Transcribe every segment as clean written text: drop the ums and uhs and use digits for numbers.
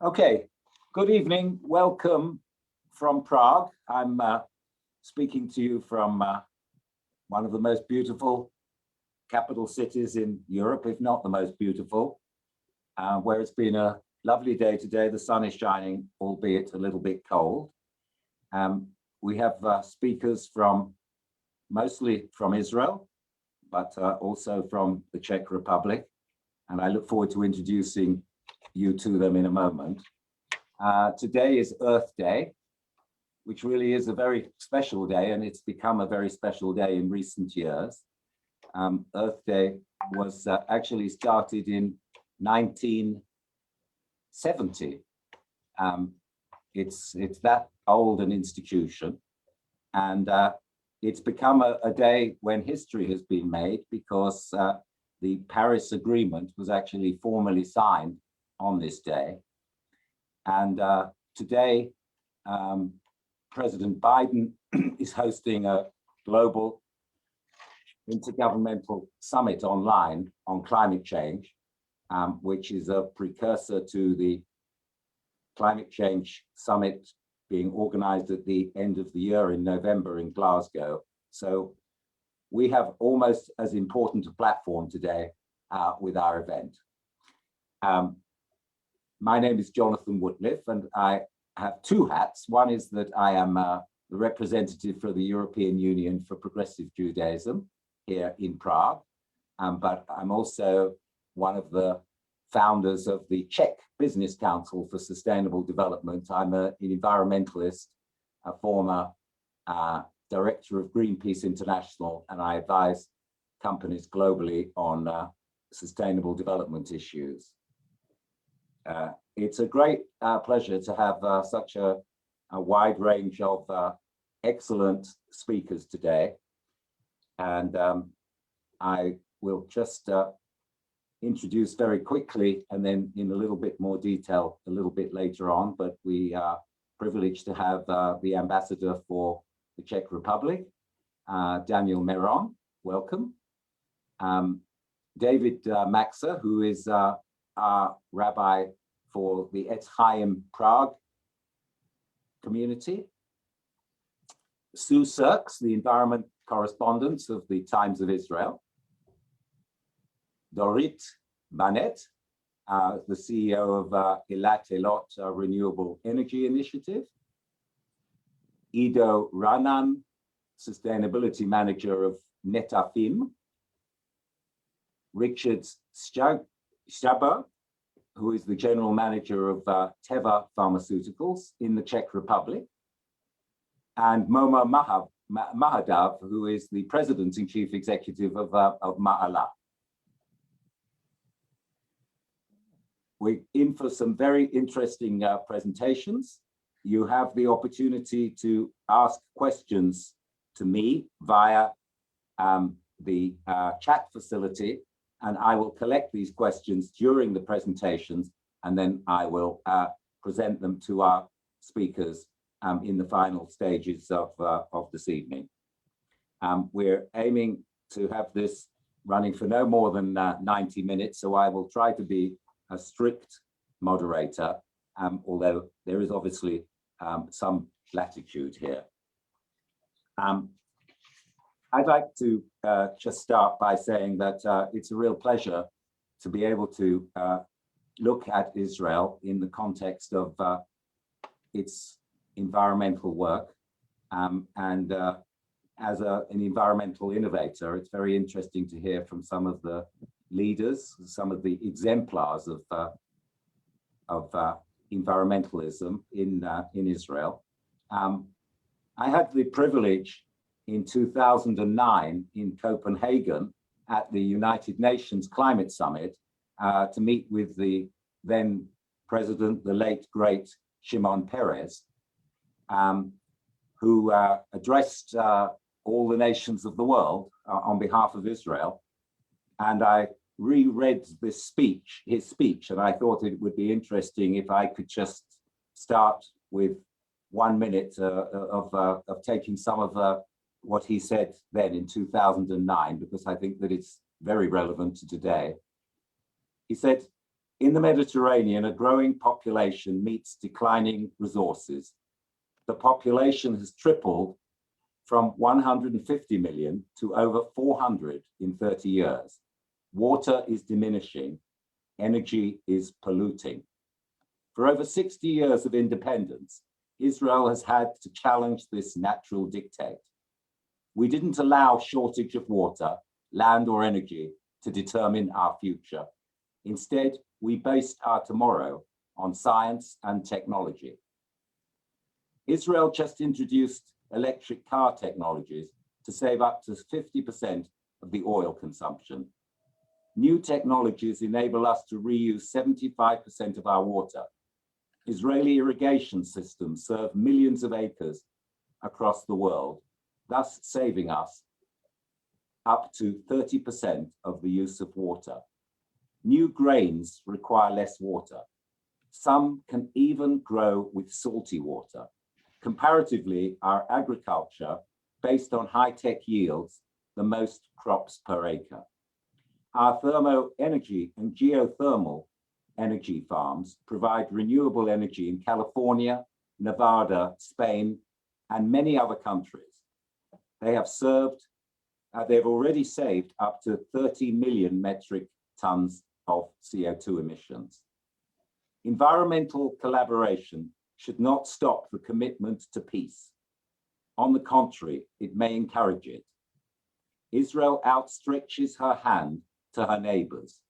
Okay, good evening. Welcome from Prague. I'm speaking to you from one of the most beautiful capital cities in Europe, if not the most beautiful, where it's been a lovely day today. The sun is shining, albeit a little bit cold. We have speakers from mostly from Israel, but also from the Czech Republic. And I look forward to introducing you to them in a moment. Today is Earth Day, which really is a very special day, and it's become a very special day in recent years. Earth Day was actually started in 1970. It's that old an institution, and it's become a day when history has been made because the Paris Agreement was actually formally signed on this day. And today, President Biden is hosting a global intergovernmental summit online on climate change, which is a precursor to the climate change summit being organized at the end of the year in November in Glasgow. So we have almost as important a platform today with our event. My name is Jonathan Wootliff, and I have two hats. One is that I am the representative for the European Union for Progressive Judaism here in Prague, but I'm also one of the founders of the Czech Business Council for Sustainable Development. I'm an environmentalist, a former director of Greenpeace International, and I advise companies globally on sustainable development issues. It's a great pleasure to have such a wide range of excellent speakers today. And I will just introduce very quickly and then in a little bit more detail a little bit later on, but we are privileged to have the ambassador for the Czech Republic, Daniel Meron, welcome. David Maxa, who is our rabbi for the Etz Chaim Prague community. Sue Surkes, the environment correspondent of the Times of Israel. Dorit Banet, the CEO of Eilat-Eilot Renewable Energy Initiative. Ido Raanan, Sustainability Manager of Netafim. Richard Szrajber, who is the General Manager of Teva Pharmaceuticals in the Czech Republic. And Momo Mahadav, who is the President and Chief Executive of Maala. We're in for some very interesting presentations. You have the opportunity to ask questions to me via the chat facility, and I will collect these questions during the presentations, and then I will present them to our speakers in the final stages of this evening. We're aiming to have this running for no more than 90 minutes, so I will try to be a strict moderator, although there is obviously some latitude here. I'd like to just start by saying that it's a real pleasure to be able to look at Israel in the context of its environmental work. And as an environmental innovator, it's very interesting to hear from some of the leaders, some of the exemplars of environmentalism in Israel. I had the privilege in 2009 in Copenhagen at the United Nations Climate Summit to meet with the then president, the late great Shimon Peres, who addressed all the nations of the world on behalf of Israel. And I reread his speech, and I thought it would be interesting if I could just start with 1 minute of taking some of what he said then in 2009, because I think that it's very relevant to today. He said, In the Mediterranean, a growing population meets declining resources. The population has tripled from 150 million to over 400 in 30 years. Water is diminishing, energy is polluting. For over 60 years of independence, Israel has had to challenge this natural dictate. We didn't allow shortage of water, land, or energy to determine our future. Instead, we based our tomorrow on science and technology. Israel just introduced electric car technologies to save up to 50% of the oil consumption. New technologies enable us to reuse 75% of our water. Israeli irrigation systems serve millions of acres across the world, thus saving us up to 30% of the use of water. New grains require less water. Some can even grow with salty water. Comparatively, our agriculture, based on high-tech yields, the most crops per acre. Our thermo energy and geothermal energy farms provide renewable energy in California, Nevada, Spain, and many other countries. They've already saved up to 30 million metric tons of CO2 emissions. Environmental collaboration should not stop the commitment to peace. On the contrary, it may encourage it. Israel outstretches her hand to her neighbors,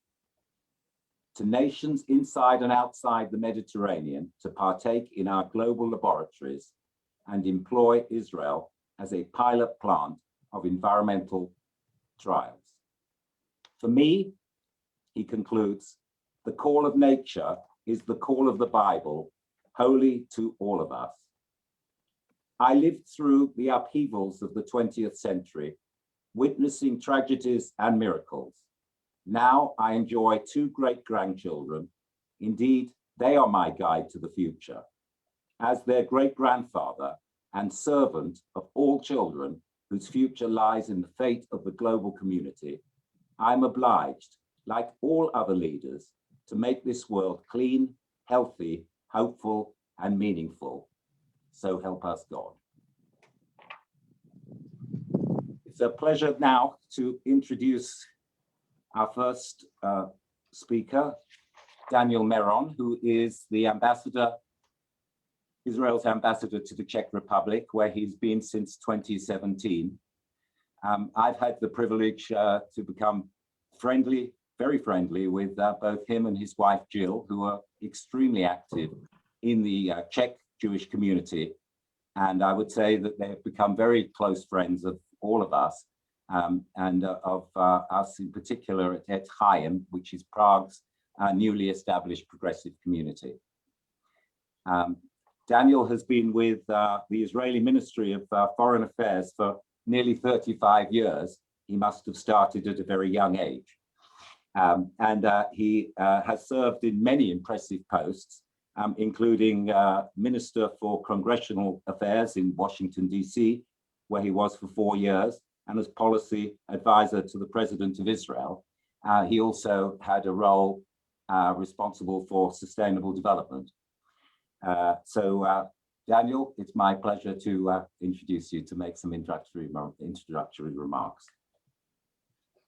to nations inside and outside the Mediterranean, to partake in our global laboratories and employ Israel as a pilot plant of environmental trials. For me, he concludes, the call of nature is the call of the Bible, holy to all of us. I lived through the upheavals of the 20th century, witnessing tragedies and miracles. Now I enjoy two great-grandchildren. Indeed, they are my guide to the future. As their great-grandfather and servant of all children whose future lies in the fate of the global community, I'm obliged, like all other leaders, to make this world clean, healthy, hopeful, and meaningful. So help us God. It's a pleasure now to introduce our first speaker, Daniel Meron, who is the ambassador, Israel's ambassador to the Czech Republic, where he's been since 2017. I've had the privilege to become friendly, very friendly with both him and his wife, Jill, who are extremely active in the Czech Jewish community. And I would say that they have become very close friends of all of us, and of us in particular at Chaim, which is Prague's newly established progressive community. Daniel has been with the Israeli Ministry of Foreign Affairs for nearly 35 years. He must have started at a very young age. He has served in many impressive posts, including Minister for Congressional Affairs in Washington, D.C., where he was for 4 years, and as policy advisor to the President of Israel. He also had a role responsible for sustainable development. Daniel, it's my pleasure to introduce you to make some introductory remarks.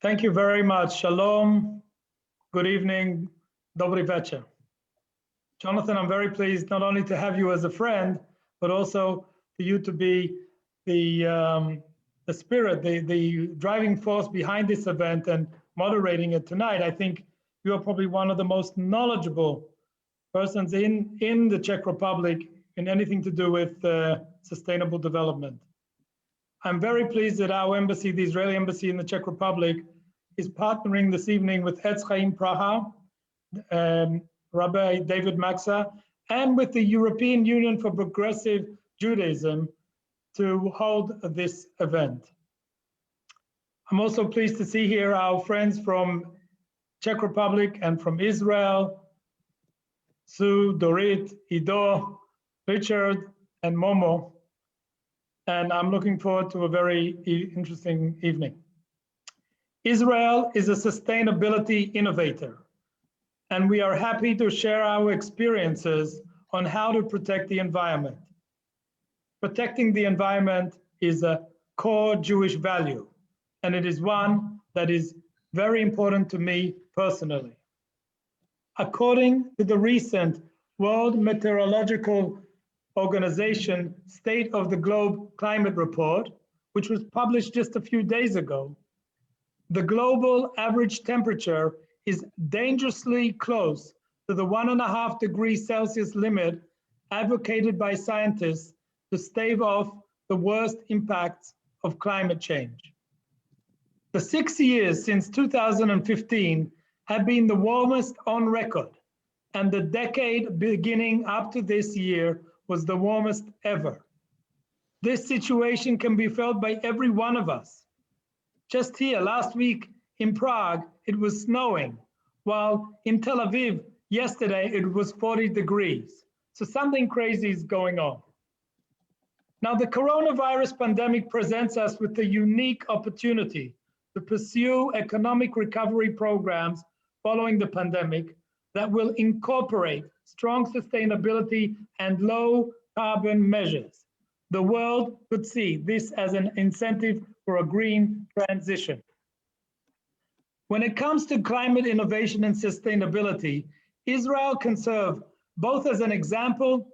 Thank you very much. Shalom. Good evening. Dobry večer. Jonathan, I'm very pleased not only to have you as a friend, but also for you to be the spirit, the driving force behind this event and moderating it tonight. I think you are probably one of the most knowledgeable persons in the Czech Republic in anything to do with sustainable development. I'm very pleased that our embassy, the Israeli embassy in the Czech Republic, is partnering this evening with Etz Chaim Praha, Rabbi David Maxa, and with the European Union for Progressive Judaism to hold this event. I'm also pleased to see here our friends from Czech Republic and from Israel, Sue, Dorit, Ido, Richard, and Momo. And I'm looking forward to a very interesting evening. Israel is a sustainability innovator. and we are happy to share our experiences on how to protect the environment. Protecting the environment is a core Jewish value, and it is one that is very important to me personally. According to the recent World Meteorological Organization State of the Globe Climate Report, which was published just a few days ago, the global average temperature is dangerously close to the 1.5 degrees Celsius limit advocated by scientists to stave off the worst impacts of climate change. The 6 years since 2015 have been the warmest on record, and the decade beginning up to this year was the warmest ever. This situation can be felt by every one of us. Just here last week in Prague, it was snowing, while in Tel Aviv yesterday it was 40 degrees. So something crazy is going on. Now, the coronavirus pandemic presents us with the unique opportunity to pursue economic recovery programs following the pandemic that will incorporate strong sustainability and low carbon measures. The world could see this as an incentive for a green transition. When it comes to climate innovation and sustainability, Israel can serve both as an example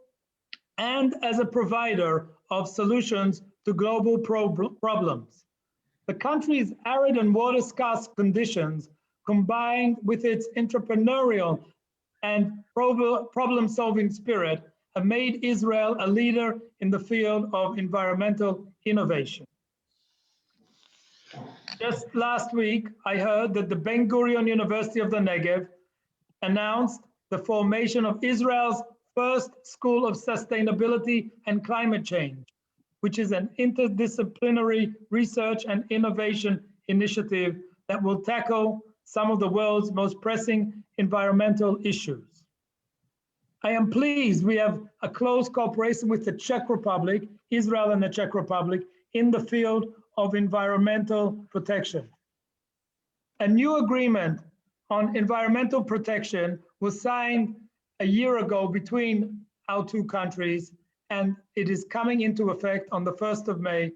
and as a provider of solutions to global problems. The country's arid and water-scarce conditions, combined with its entrepreneurial and problem-solving spirit, have made Israel a leader in the field of environmental innovation. Just last week, I heard that the Ben Gurion University of the Negev announced the formation of Israel's first School of Sustainability and Climate Change, which is an interdisciplinary research and innovation initiative that will tackle some of the world's most pressing environmental issues. I am pleased we have a close cooperation with the Czech Republic, Israel and the Czech Republic, in the field of environmental protection. A new agreement on environmental protection was signed a year ago between our two countries, and it is coming into effect on the 1st of May,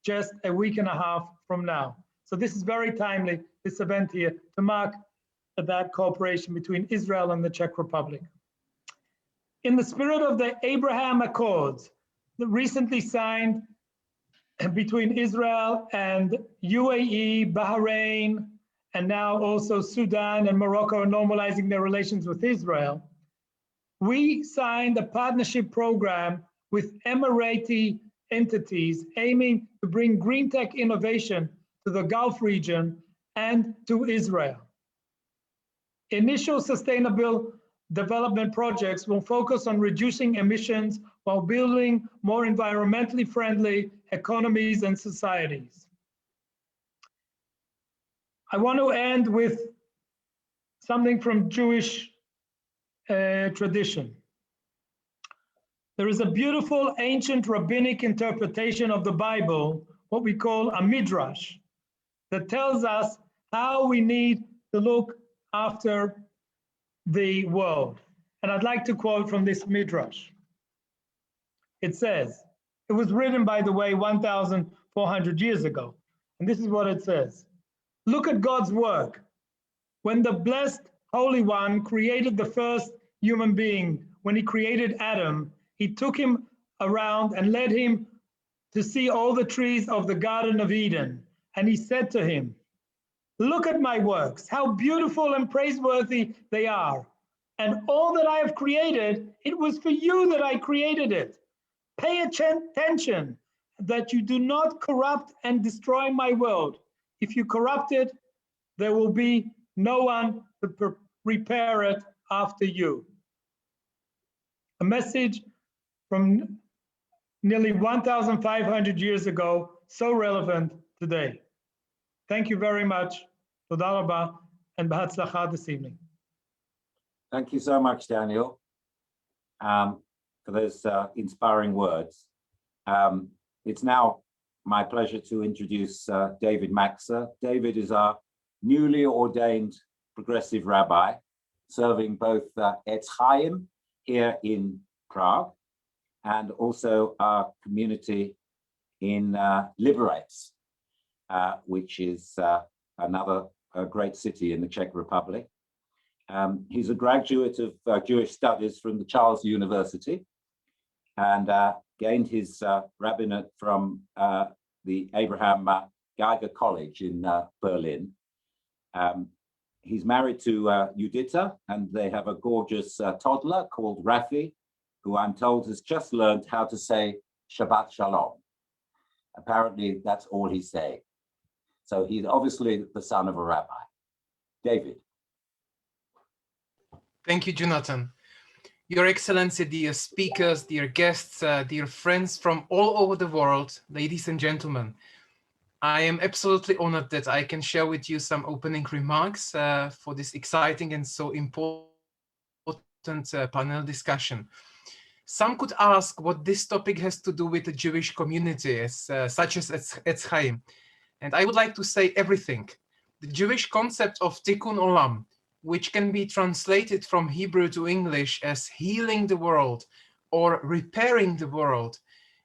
just a week and a half from now. So this is very timely, this event here, to mark that cooperation between Israel and the Czech Republic. In the spirit of the Abraham Accords, that recently signed between Israel and UAE, Bahrain, and now also Sudan and Morocco are normalizing their relations with Israel, we signed a partnership program with Emirati entities aiming to bring green tech innovation to the Gulf region and to Israel. Initial sustainable development projects will focus on reducing emissions while building more environmentally friendly economies and societies. I want to end with something from Jewish tradition. There is a beautiful ancient rabbinic interpretation of the Bible, what we call a midrash, that tells us how we need to look after the world. And I'd like to quote from this midrash. It says, it was written, by the way, 1,400 years ago. And this is what it says. Look at God's work. When the blessed Holy One created the first human being, when he created Adam, he took him around and led him to see all the trees of the Garden of Eden. And he said to him, look at my works, how beautiful and praiseworthy they are. And all that I have created, it was for you that I created it. Pay attention that you do not corrupt and destroy my world. If you corrupt it, there will be no one to repair it after you. A message from nearly 1,500 years ago, so relevant today. Thank you very much. Toda rabba and b'hatzlacha this evening. Thank you so much, Daniel, for those inspiring words. It's now my pleasure to introduce David Maxa. David is our newly ordained progressive rabbi, serving both Etz Chaim here in Prague and also our community in Liberec, which is another great city in the Czech Republic. He's a graduate of Jewish studies from the Charles University and gained his rabbinate from the Abraham Geiger College in Berlin. He's married to Judita, and they have a gorgeous toddler called Rafi, who I'm told has just learned how to say Shabbat Shalom. Apparently, that's all he's saying. So he's obviously the son of a rabbi. David. Thank you, Jonathan. Your Excellency, dear speakers, dear guests, dear friends from all over the world, ladies and gentlemen, I am absolutely honored that I can share with you some opening remarks for this exciting and so important panel discussion. Some could ask what this topic has to do with the Jewish community, such as Etz Chaim. And I would like to say everything. The Jewish concept of Tikkun Olam, which can be translated from Hebrew to English as healing the world or repairing the world,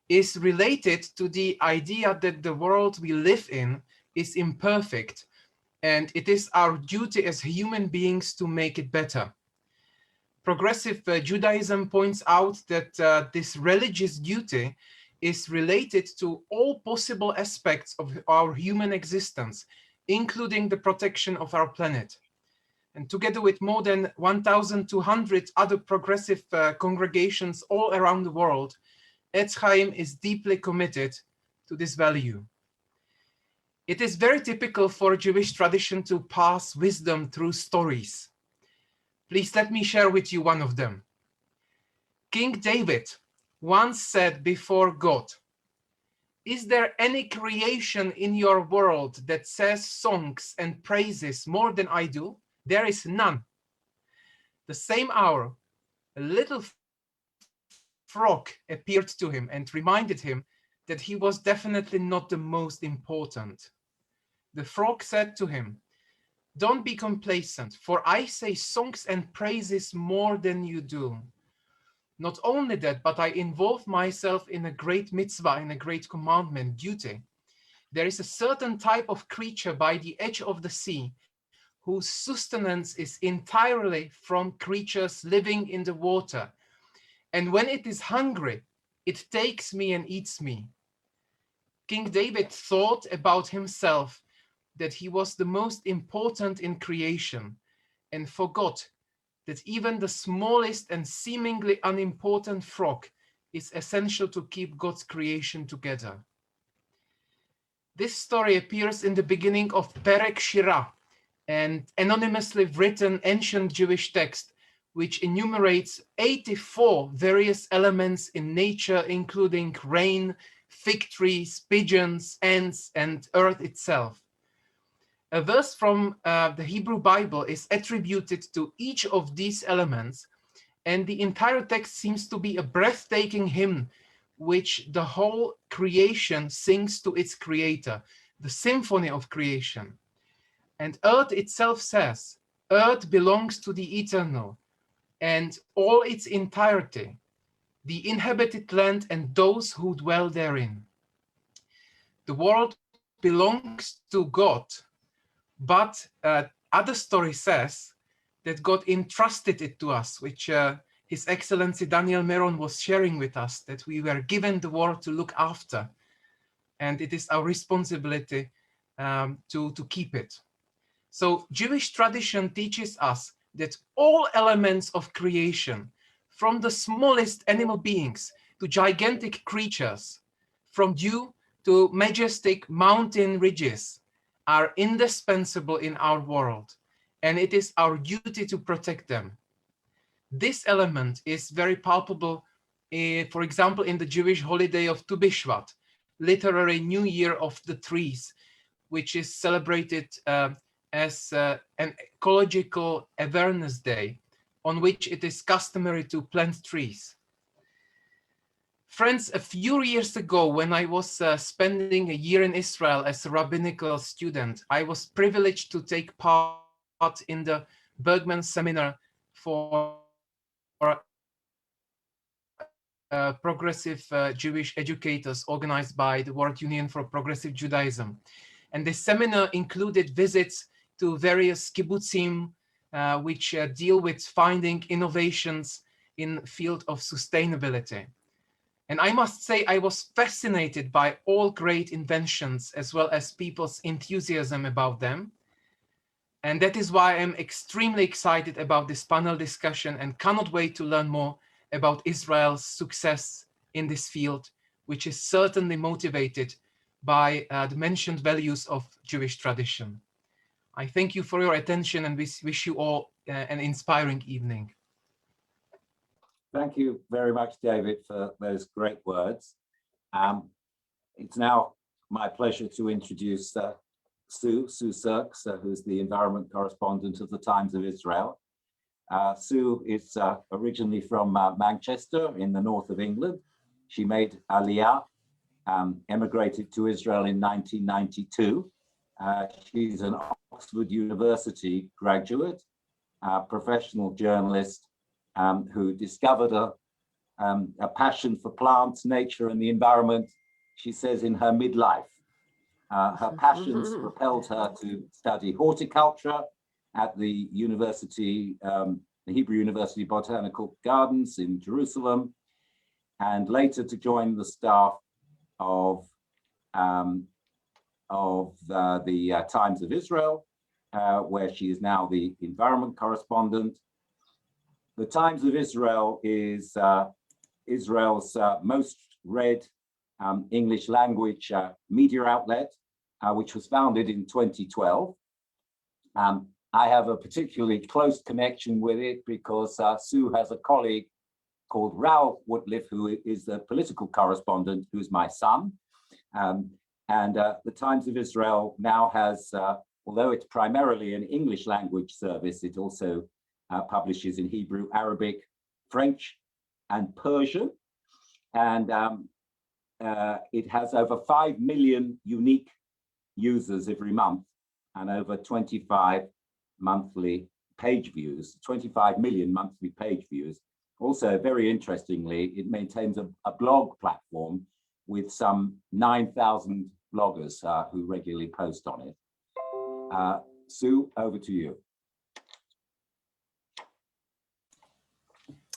is related to the idea that the world we live in is imperfect, and it is our duty as human beings to make it better. Progressive Judaism points out that this religious duty is related to all possible aspects of our human existence, including the protection of our planet. And together with more than 1,200 other progressive congregations all around the world, Etz Chaim is deeply committed to this value. It is very typical for a Jewish tradition to pass wisdom through stories. Please let me share with you one of them. King David once said before God, "Is there any creation in your world that says songs and praises more than I do? There is none." The same hour, a little frog appeared to him and reminded him that he was definitely not the most important. The frog said to him, "Don't be complacent, for I say songs and praises more than you do. Not only that, but I involve myself in a great mitzvah, in a great commandment, duty. There is a certain type of creature by the edge of the sea whose sustenance is entirely from creatures living in the water. And when it is hungry, it takes me and eats me." King David thought about himself that he was the most important in creation and forgot that even the smallest and seemingly unimportant frog is essential to keep God's creation together. This story appears in the beginning of Perek Shirah, an anonymously written ancient Jewish text which enumerates 84 various elements in nature, including rain, fig trees, pigeons, ants, and earth itself. A verse from the Hebrew Bible is attributed to each of these elements, and the entire text seems to be a breathtaking hymn which the whole creation sings to its creator, the Symphony of Creation. And earth itself says, "Earth belongs to the eternal, and all its entirety, the inhabited land and those who dwell therein." The world belongs to God, but other story says that God entrusted it to us, which His Excellency Daniel Meron was sharing with us, that we were given the world to look after, and it is our responsibility to keep it. So Jewish tradition teaches us that all elements of creation, from the smallest animal beings to gigantic creatures, from dew to majestic mountain ridges, are indispensable in our world, and it is our duty to protect them. This element is very palpable, for example, in the Jewish holiday of Tu B'Shvat, literary New Year of the Trees, which is celebrated as an ecological awareness day, on which it is customary to plant trees. Friends, a few years ago, when I was spending a year in Israel as a rabbinical student, I was privileged to take part in the Bergman seminar for progressive Jewish educators organized by the World Union for Progressive Judaism. And the seminar included visits to various kibbutzim, which deal with finding innovations in the field of sustainability. And I must say, I was fascinated by all great inventions as well as people's enthusiasm about them. And that is why I'm extremely excited about this panel discussion and cannot wait to learn more about Israel's success in this field, which is certainly motivated by the mentioned values of Jewish tradition. I thank you for your attention and wish you all an inspiring evening. Thank you very much, David, for those great words. It's now my pleasure to introduce Sue Surkes, who's the environment correspondent of the Times of Israel. Sue is originally from Manchester in the north of England. She made Aliyah, emigrated to Israel in 1992. She's an Oxford University graduate, professional journalist who discovered a passion for plants, nature, and the environment, she says, in her midlife. Her passions propelled her to study horticulture at the university, the Hebrew University Botanical Gardens in Jerusalem, and later to join the staff of the Times of Israel, where she is now the environment correspondent. The Times of Israel is Israel's most read English language media outlet, which was founded in 2012. I have a particularly close connection with it because Sue has a colleague called Wootliff, who is the political correspondent, who's my son. The Times of Israel now has, although it's primarily an English language service, it also publishes in Hebrew, Arabic, French, and Persian. And it has over 5 million unique users every month and over 25 monthly page views, 25 million monthly page views. Also, very interestingly, it maintains a blog platform with some 9,000 bloggers who regularly post on it. Sue, over to you.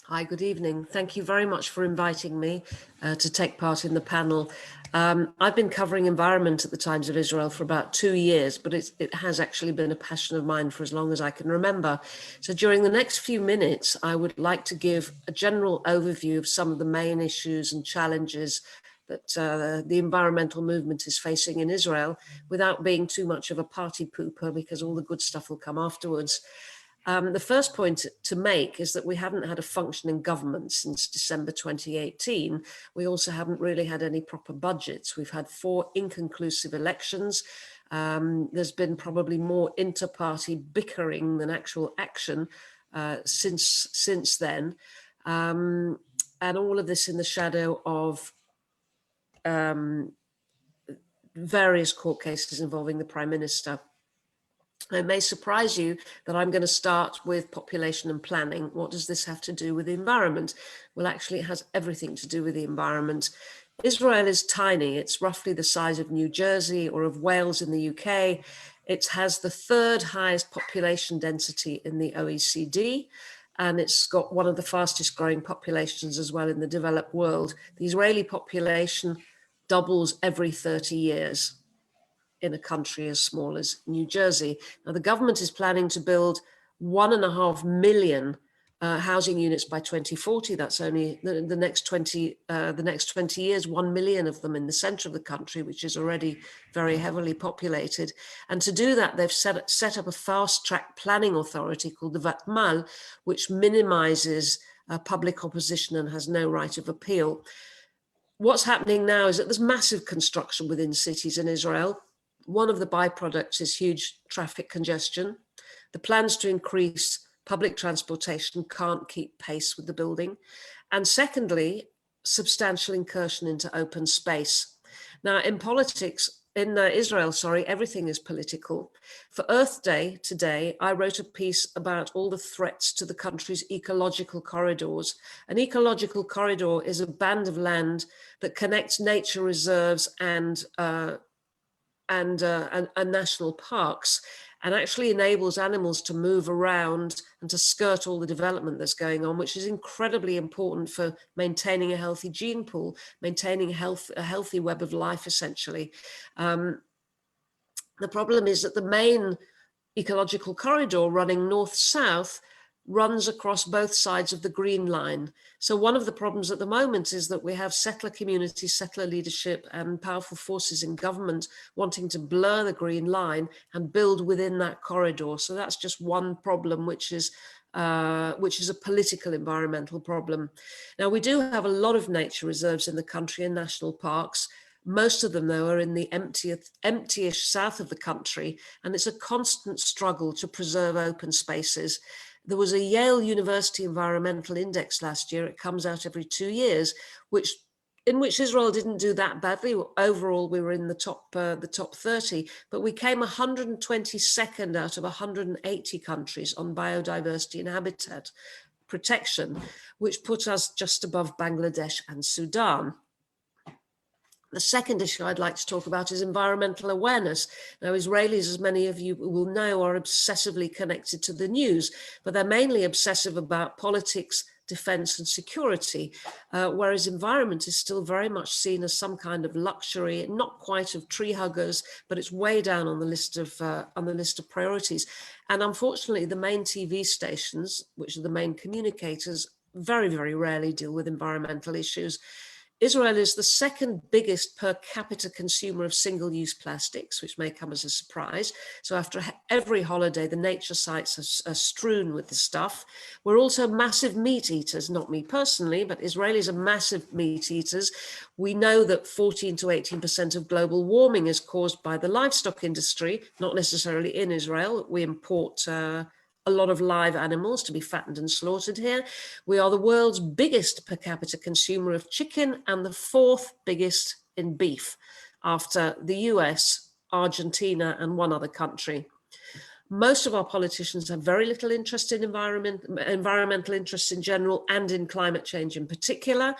Hi, good evening. Thank you very much for inviting me to take part in the panel. I've been covering environment at the Times of Israel for about 2 years, but it has actually been a passion of mine for as long as I can remember. So during the next few minutes, I would like to give a general overview of some of the main issues and challenges that the environmental movement is facing in Israel without being too much of a party pooper, because all the good stuff will come afterwards. The first point to make is that we haven't had a functioning government since December 2018. We also haven't really had any proper budgets. We've had 4 inconclusive elections. There's been probably more inter-party bickering than actual action since then. And all of this in the shadow of various court cases involving the Prime Minister. It may surprise you that I'm going to start with population and planning. What does this have to do with the environment? Well, actually, it has everything to do with the environment. Israel is tiny. It's roughly the size of New Jersey or of Wales in the UK. It has the 3rd highest population density in the OECD, and it's got one of the fastest growing populations as well in the developed world. The Israeli population doubles every 30 years. In a country as small as New Jersey. Now, the government is planning to build 1.5 million housing units by 2040. That's only the next 20 years, 1 million of them in the center of the country, which is already very heavily populated. And to do that, they've set up a fast-track planning authority called the Vatmal, which minimizes public opposition and has no right of appeal. What's happening now is that there's massive construction within cities in Israel. One of the byproducts is huge traffic congestion. The plans to increase public transportation can't keep pace with the building. And secondly, substantial incursion into open space. Now, in politics, Israel, everything is political. For Earth Day today, I wrote a piece about all the threats to the country's ecological corridors. An ecological corridor is a band of land that connects nature reserves and national parks, and actually enables animals to move around and to skirt all the development that's going on, which is incredibly important for maintaining a healthy gene pool, maintaining a healthy web of life, essentially. The problem is that the main ecological corridor running north-south runs across both sides of the Green Line. So one of the problems at the moment is that we have settler communities, settler leadership, and powerful forces in government wanting to blur the Green Line and build within that corridor. So that's just one problem, which is a political environmental problem. Now, we do have a lot of nature reserves in the country and national parks. Most of them, though, are in the emptyish south of the country, and it's a constant struggle to preserve open spaces. There was a Yale University Environmental Index last year. It comes out every 2 years, in which Israel didn't do that badly. Overall, we were in the top 30, but we came 122nd out of 180 countries on biodiversity and habitat protection, which put us just above Bangladesh and Sudan. The second issue I'd like to talk about is environmental awareness. Now, Israelis, as many of you will know, are obsessively connected to the news, but they're mainly obsessive about politics, defense, and security, whereas environment is still very much seen as some kind of luxury, not quite of tree huggers, but it's way down on the list of priorities. And unfortunately, the main TV stations, which are the main communicators, very, very rarely deal with environmental issues. Israel is the second biggest per capita consumer of single-use plastics, which may come as a surprise. So after every holiday, the nature sites are strewn with the stuff. We're also massive meat eaters, not me personally, but Israelis are massive meat eaters. We know that 14 to 18% of global warming is caused by the livestock industry, not necessarily in Israel. We import a lot of live animals to be fattened and slaughtered here. We are the world's biggest per capita consumer of chicken and the fourth biggest in beef, after the US, Argentina, and one other country. Most of our politicians have very little interest in environmental interests in general and in climate change in particular.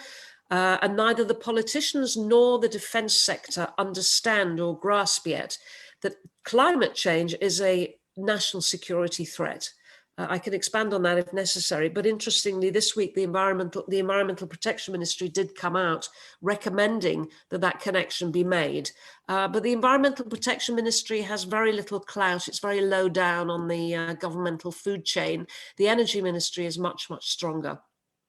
And neither the politicians nor the defense sector understand or grasp yet that climate change is a national security threat. I can expand on that if necessary, but interestingly, this week the Environmental Protection Ministry did come out recommending that connection be made. But the Environmental Protection Ministry has very little clout. It's very low down on the governmental food chain. The Energy Ministry is much, much stronger,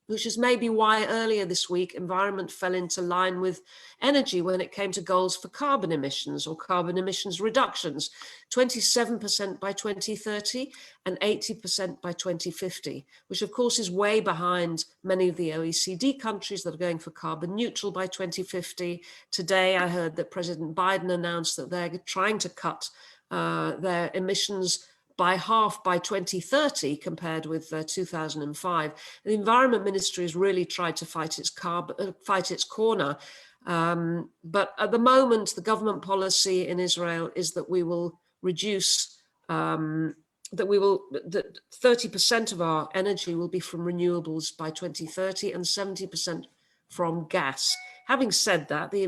which is maybe why earlier this week, environment fell into line with energy when it came to goals for carbon emissions or carbon emissions reductions, 27% by 2030 and 80% by 2050, which of course is way behind many of the OECD countries that are going for carbon neutral by 2050. Today, I heard that President Biden announced that they're trying to cut their emissions by half by 2030 compared with 2005. The Environment Ministry has really tried to fight its corner. But at the moment, the government policy in Israel is that we will reduce, that 30% of our energy will be from renewables by 2030 and 70% from gas. Having said that, the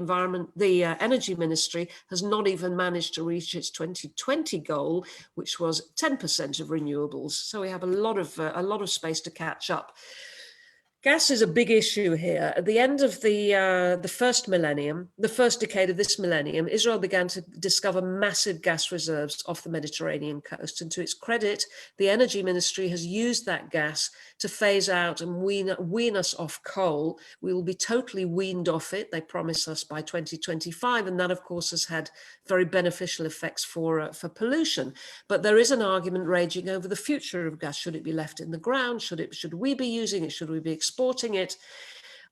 Energy Ministry has not even managed to reach its 2020 goal, which was 10% of renewables. So we have a lot of space to catch up. Gas is a big issue here. At the end of the first millennium, the first decade of this millennium, Israel began to discover massive gas reserves off the Mediterranean coast. And to its credit, the Energy Ministry has used that gas to phase out and wean us off coal. We will be totally weaned off it, they promise us, by 2025. And that, of course, has had very beneficial effects for pollution. But there is an argument raging over the future of gas. Should it be left in the ground? Should we be using it? Should we be exporting it?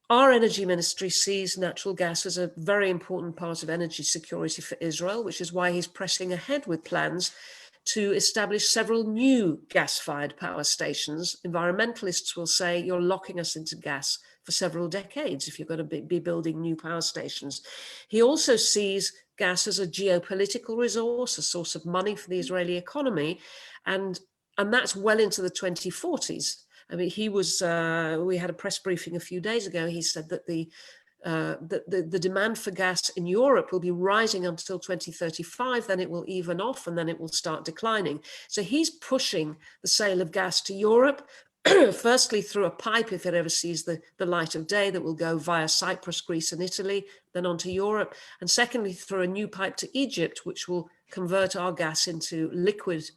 Our Energy Ministry sees natural gas as a very important part of energy security for Israel, which is why he's pressing ahead with plans to establish several new gas-fired power stations. Environmentalists will say you're locking us into gas for several decades if you're going to be building new power stations. He also sees gas as a geopolitical resource, a source of money for the Israeli economy, and that's well into the 2040s. I mean, he was. We had a press briefing a few days ago. He said that the demand for gas in Europe will be rising until 2035, then it will even off, and then it will start declining. So he's pushing the sale of gas to Europe, firstly through a pipe, if it ever sees the light of day, that will go via Cyprus, Greece, and Italy, then onto Europe, and secondly through a new pipe to Egypt, which will convert our gas into liquid,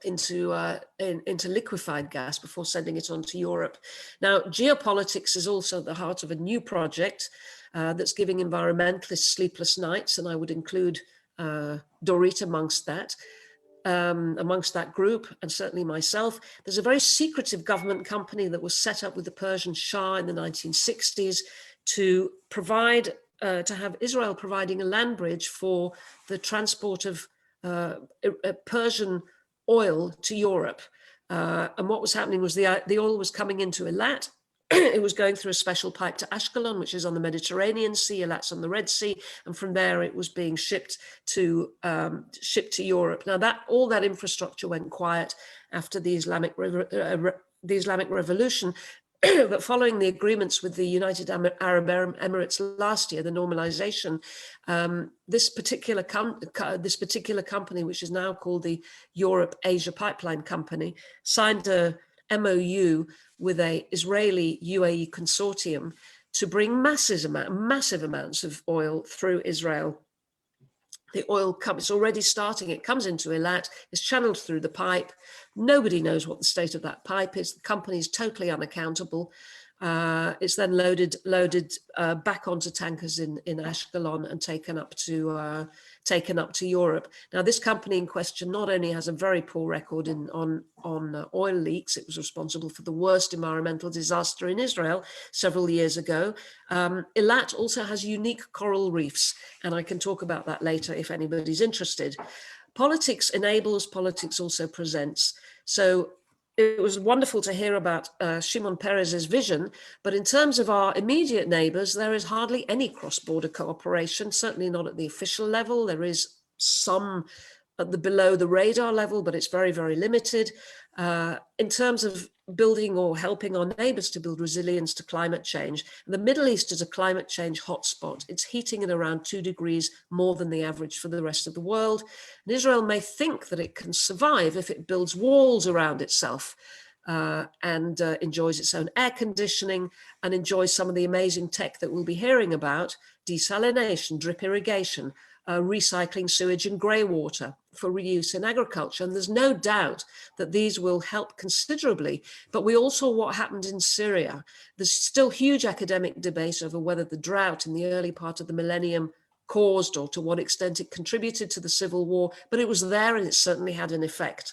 into liquefied gas before sending it on to Europe. Now, geopolitics is also at the heart of a new project that's giving environmentalists sleepless nights, and I would include Dorit amongst that group, and certainly myself. There's a very secretive government company that was set up with the Persian Shah in the 1960s to provide, to have Israel providing a land bridge for the transport of Persian oil to Europe. And what was happening was the oil was coming into Eilat. It was going through a special pipe to Ashkelon, which is on the Mediterranean Sea. Eilat's on the Red Sea, and from there it was being shipped to Europe. Now all that infrastructure went quiet after the Islamic Revolution. But following the agreements with the United Arab Emirates last year, the normalization, this particular company, which is now called the Europe Asia Pipeline Company, signed a MOU with a Israeli UAE consortium to bring massive amounts of oil through Israel. The oil it's already starting. It comes into Eilat, it's channeled through the pipe. Nobody knows what the state of that pipe is. The company is totally unaccountable. It's then loaded back onto tankers in Ashkelon and taken up to Europe. Now, this company in question not only has a very poor record on oil leaks, it was responsible for the worst environmental disaster in Israel several years ago. Eilat also has unique coral reefs, and I can talk about that later if anybody's interested. Politics enables, politics also presents. So it was wonderful to hear about Shimon Peres's vision, but in terms of our immediate neighbors, there is hardly any cross-border cooperation, certainly not at the official level. There is some at the below the radar level, but it's very, very limited. In terms of building or helping our neighbors to build resilience to climate change, the Middle East is a climate change hotspot. It's heating at around 2 degrees more than the average for the rest of the world. And Israel may think that it can survive if it builds walls around itself and enjoys its own air conditioning and enjoys some of the amazing tech that we'll be hearing about: desalination, drip irrigation, recycling sewage and grey water for reuse in agriculture. And there's no doubt that these will help considerably. But we also saw what happened in Syria. There's still huge academic debate over whether the drought in the early part of the millennium caused, or to what extent it contributed to the civil war, but it was there and it certainly had an effect.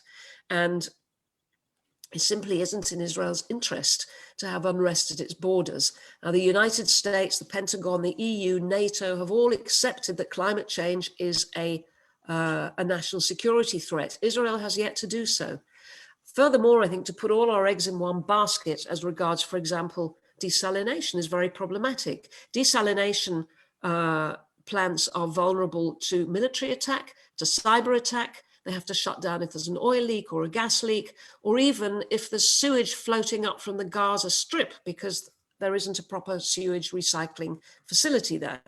And it simply isn't in Israel's interest to have unrest at its borders. Now, the United States, the Pentagon, the EU, NATO have all accepted that climate change is a national security threat. Israel has yet to do so. Furthermore, I think to put all our eggs in one basket as regards, for example, desalination is very problematic. Desalination plants are vulnerable to military attack, to cyber attack. They have to shut down if there's an oil leak or a gas leak, or even if there's sewage floating up from the Gaza Strip because there isn't a proper sewage recycling facility there.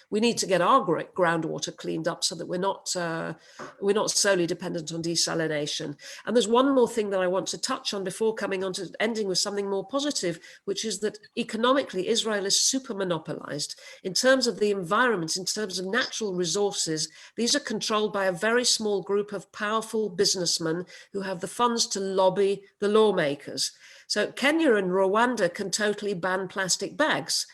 We need to get our groundwater cleaned up so that we're not solely dependent on desalination. And there's one more thing that I want to touch on before coming on to ending with something more positive, which is that economically Israel is super monopolized. In terms of the environment, in terms of natural resources, these are controlled by a very small group of powerful businessmen who have the funds to lobby the lawmakers. So Kenya and Rwanda can totally ban plastic bags.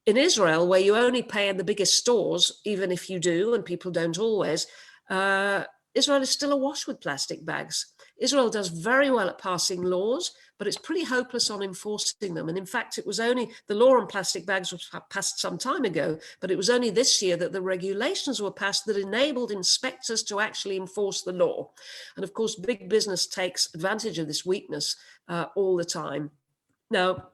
In Israel, where you only pay in the biggest stores, even if you do, and people don't always, Israel is still awash with plastic bags. Israel does very well at passing laws, but it's pretty hopeless on enforcing them. And in fact, it was only the law on plastic bags was passed some time ago, but it was only this year that the regulations were passed that enabled inspectors to actually enforce the law. And of course, big business takes advantage of this weakness all the time. Now,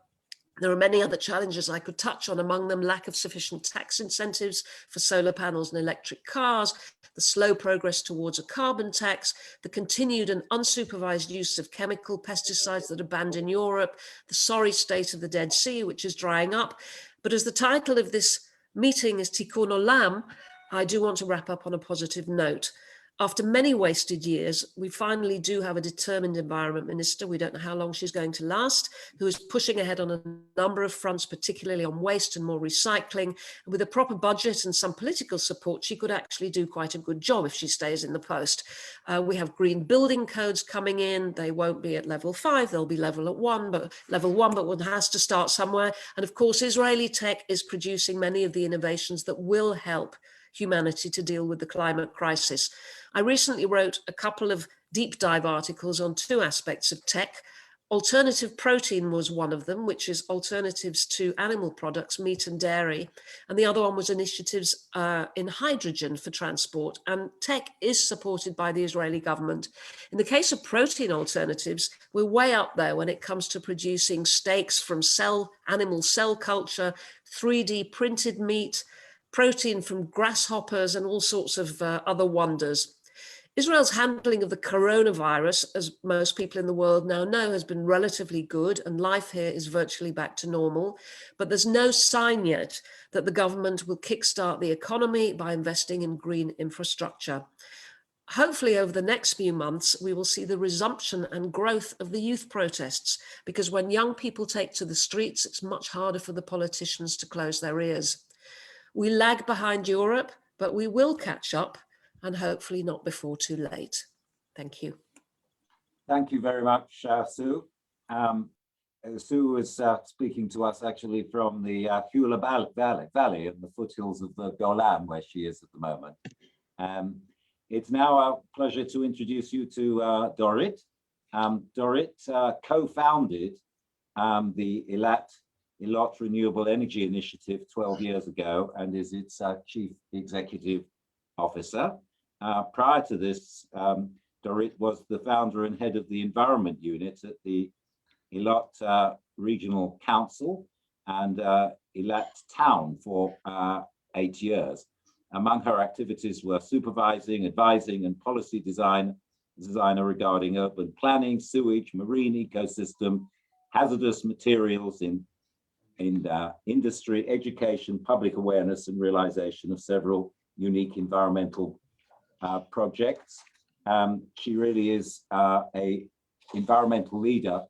There are many other challenges I could touch on, among them lack of sufficient tax incentives for solar panels and electric cars, the slow progress towards a carbon tax, the continued and unsupervised use of chemical pesticides that are banned in Europe, the sorry state of the Dead Sea, which is drying up. But as the title of this meeting is Tikkun Olam, I do want to wrap up on a positive note. After many wasted years, we finally do have a determined environment minister. We don't know how long she's going to last, who is pushing ahead on a number of fronts, particularly on waste and more recycling. And with a proper budget and some political support, she could actually do quite a good job if she stays in the post. We have green building codes coming in. They won't be at level 5, they'll be level 1, but one has to start somewhere. And of course, Israeli tech is producing many of the innovations that will help humanity to deal with the climate crisis. I recently wrote a couple of deep dive articles on 2 aspects of tech. Alternative protein was one of them, which is alternatives to animal products, meat and dairy. And the other one was initiatives in hydrogen for transport. And tech is supported by the Israeli government. In the case of protein alternatives, we're way up there when it comes to producing steaks from animal cell culture, 3D printed meat, protein from grasshoppers, and all sorts of other wonders. Israel's handling of the coronavirus, as most people in the world now know, has been relatively good, and life here is virtually back to normal. But there's no sign yet that the government will kickstart the economy by investing in green infrastructure. Hopefully, over the next few months, we will see the resumption and growth of the youth protests, because when young people take to the streets, it's much harder for the politicians to close their ears. We lag behind Europe, but we will catch up, and hopefully not before too late. Thank you. Thank you very much, Sue. Sue is speaking to us actually from the Hula Valley in the foothills of the Golan, where she is at the moment. It's now our pleasure to introduce you to Dorit. Dorit co-founded the Eilat-Eilot Renewable Energy Initiative 12 years ago and is its chief executive officer. Prior to this, Dorit was the founder and head of the environment unit at the Eilat Regional Council and Eilat Town for 8 years. Among her activities were supervising, advising, and policy designer regarding urban planning, sewage, marine ecosystem, hazardous materials in industry, education, public awareness, and realization of several unique environmental projects. She really is a environmental leader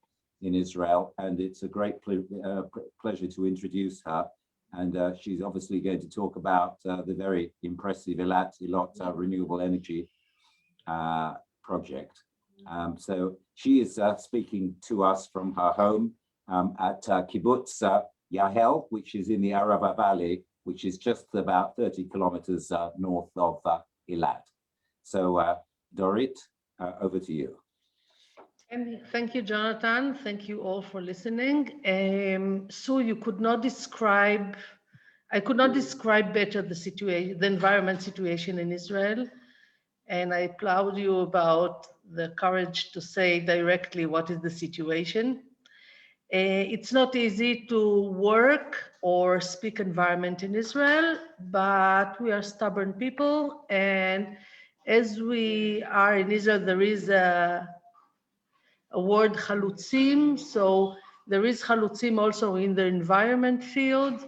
in Israel, and it's a great pleasure to introduce her. And she's obviously going to talk about the very impressive Eilat-Eilot renewable energy project. So she is speaking to us from her home at Kibbutz Yahel, which is in the Arava Valley, which is just about 30 kilometers north of Eilat. So Dorit, over to you. And thank you, Jonathan. Thank you all for listening. So I could not describe better the situation, the environment situation in Israel. And I applaud you about the courage to say directly what is the situation. It's not easy to work or speak environment in Israel, but we are stubborn people. And as we are in Israel, there is a word chalutzim. So there is chalutzim also in the environment field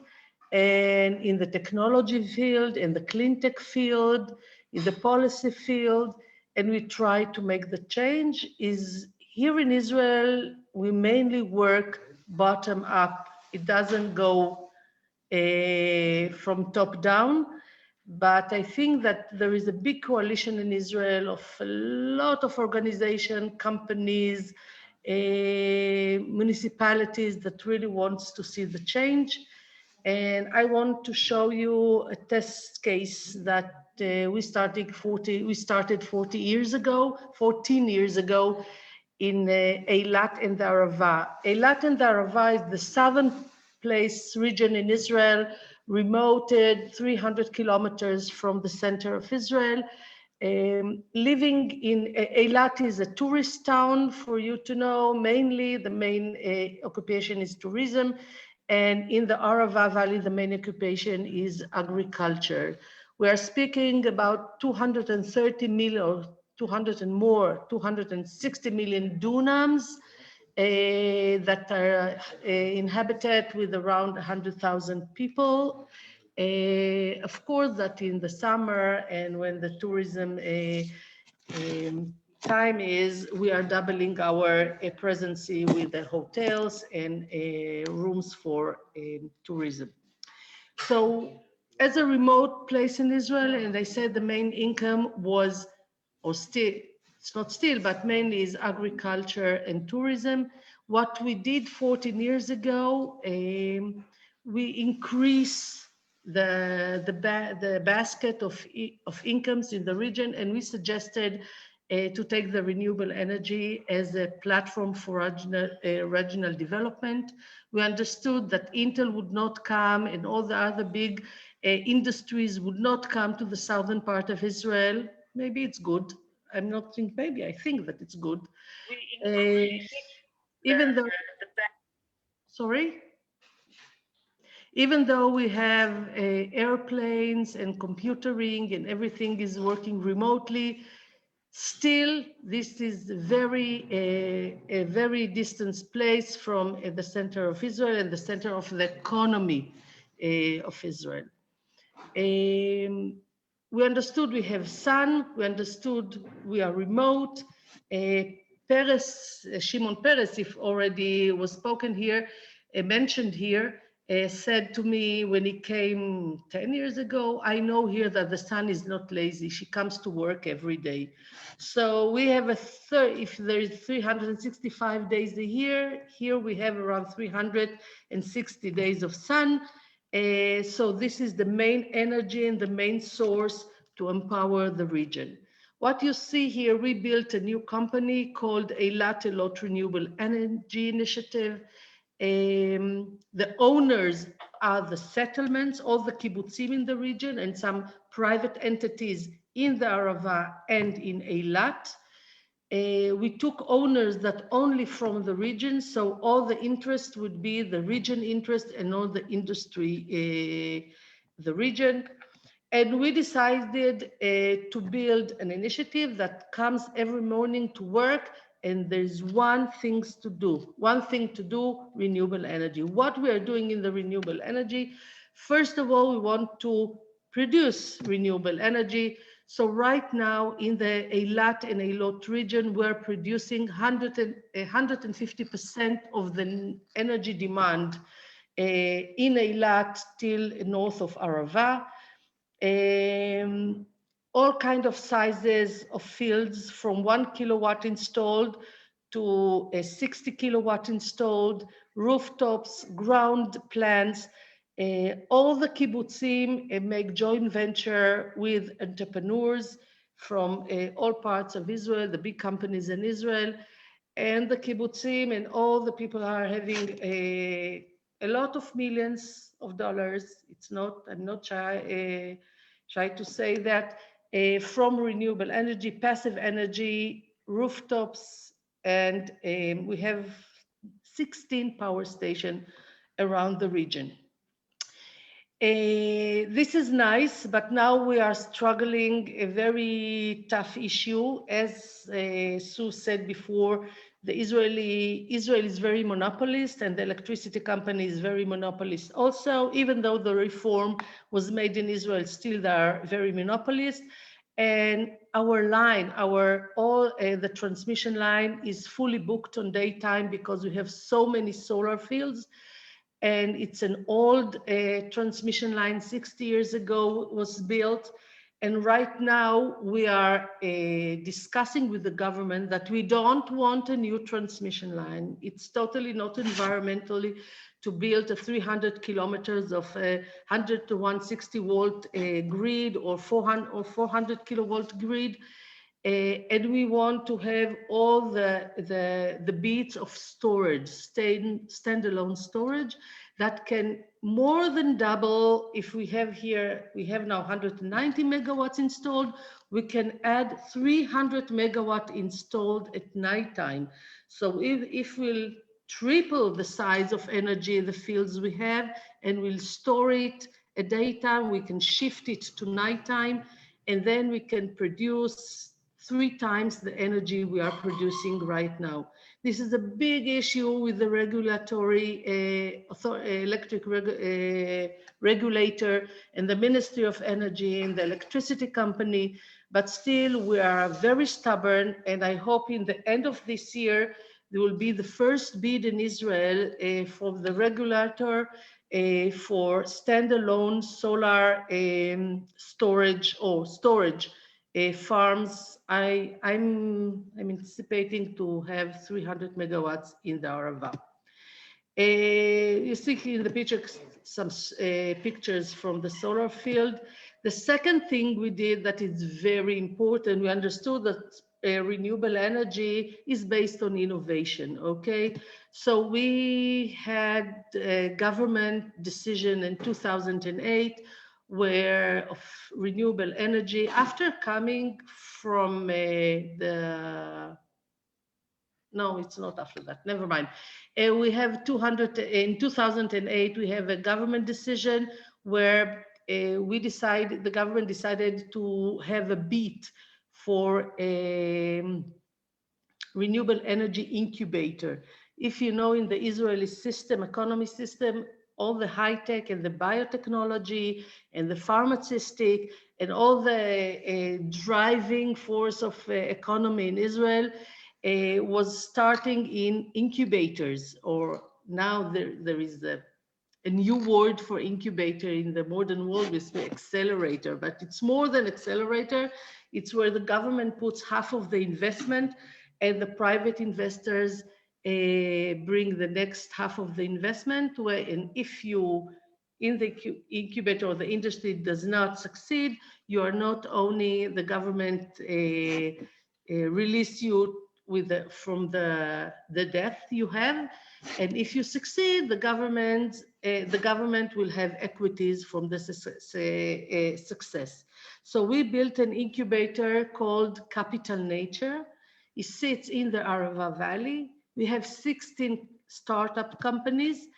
and in the technology field, in the clean tech field, in the policy field. And we try to make the change. Is here in Israel, we mainly work bottom up. It doesn't go from top down. But I think that there is a big coalition in Israel of a lot of organizations, companies, municipalities that really wants to see the change. And I want to show you a test case that we started 14 years ago in Eilat and the Arava. Eilat and the Arava is the southern region in Israel, remoted 300 kilometers from the center of Israel. Living in Eilat is a tourist town, for you to know. Mainly the main occupation is tourism. And in the Arava Valley, the main occupation is agriculture. We are speaking about 230 million or 200 and more, 260 million dunams that are inhabited with around 100,000 people. Of course, that in the summer and when the tourism time is, we are doubling our presence with the hotels and rooms for tourism. So as a remote place in Israel, and I said the main income was, or still, it's not still, but mainly is agriculture and tourism. What we did 14 years ago, we increased the basket of incomes in the region, and we suggested to take the renewable energy as a platform for regional development. We understood that Intel would not come and all the other big industries would not come to the southern part of Israel. Maybe it's good. I'm not think maybe, I think that it's good. Even though, sorry? Even though we have airplanes and computering and everything is working remotely, still this is a very distant place from the center of Israel and the center of the economy of Israel. We understood we have sun, we understood we are remote. Shimon Peres, if already was spoken here, mentioned here, said to me when he came 10 years ago, I know here that the sun is not lazy, she comes to work every day. So we have if there is 365 days a year, here we have around 360 days of sun. So this is the main energy and the main source to empower the region. What you see here, we built a new company called Eilat-Eilot Renewable Energy Initiative. The owners are the settlements, all the kibbutzim in the region, and some private entities in the Arava and in Eilat. We took owners that only from the region, so all the interest would be the region interest and all the industry, the region. And we decided to build an initiative that comes every morning to work, and there's one thing to do, renewable energy. What we are doing in the renewable energy, first of all, we want to produce renewable energy. So right now in the Eilat and Eilot region, we're producing 150% of the energy demand in Eilat till north of Arava. All kind of sizes of fields from 1 kilowatt installed to a 60 kilowatt installed, rooftops, ground plants. All the kibbutzim make joint venture with entrepreneurs from all parts of Israel, the big companies in Israel, and the kibbutzim and all the people are having a lot of millions of dollars. It's not, I'm not shy to say that, from renewable energy, passive energy, rooftops, and we have 16 power stations around the region. This is nice, but now we are struggling a very tough issue. As Sue said before, Israel is very monopolist, and the electricity company is very monopolist also. Even though the reform was made in Israel, still they are very monopolist. And our line, the transmission line is fully booked on daytime because we have so many solar fields. And it's an old transmission line, 60 years ago was built. And right now we are discussing with the government that we don't want a new transmission line. It's totally not environmentally to build a 300 kilometers of 100 to 160 volt grid or 400 kilovolt grid. And we want to have all the bits of storage, standalone storage that can more than double. If we have here, we have now 190 megawatts installed, we can add 300 megawatt installed at nighttime. So if we'll triple the size of energy in the fields we have, and we'll store it at daytime. We can shift it to nighttime, and then we can produce 3 times the energy we are producing right now. This is a big issue with the regulatory electric regulator and the Ministry of Energy and the electricity company, but still we are very stubborn, and I hope in the end of this year there will be the first bid in Israel from the regulator for standalone solar storage farms. I'm anticipating to have 300 megawatts in the Arava. You see in the picture some pictures from the solar field. The second thing we did that is very important, we understood that renewable energy is based on innovation, okay? So we had a government decision in 2008 where of renewable energy, after coming from no, it's not after that, never mind. We have in 2008, we have a government decision where the government decided to have a bid for a renewable energy incubator. If you know, in the Israeli economy system, all the high tech and the biotechnology and the pharmaceutic and all the driving force of economy in Israel was starting in incubators, or now there is a new word for incubator in the modern world, is the accelerator, but it's more than accelerator. It's where the government puts half of the investment and the private investors bring the next half of the investment, and if you in the incubator or the industry does not succeed, you are not only the government release you from the debt you have, and if you succeed, the government will have equities from the success. So we built an incubator called Capital Nature. It sits in the Arava Valley. We have 16 startup companies.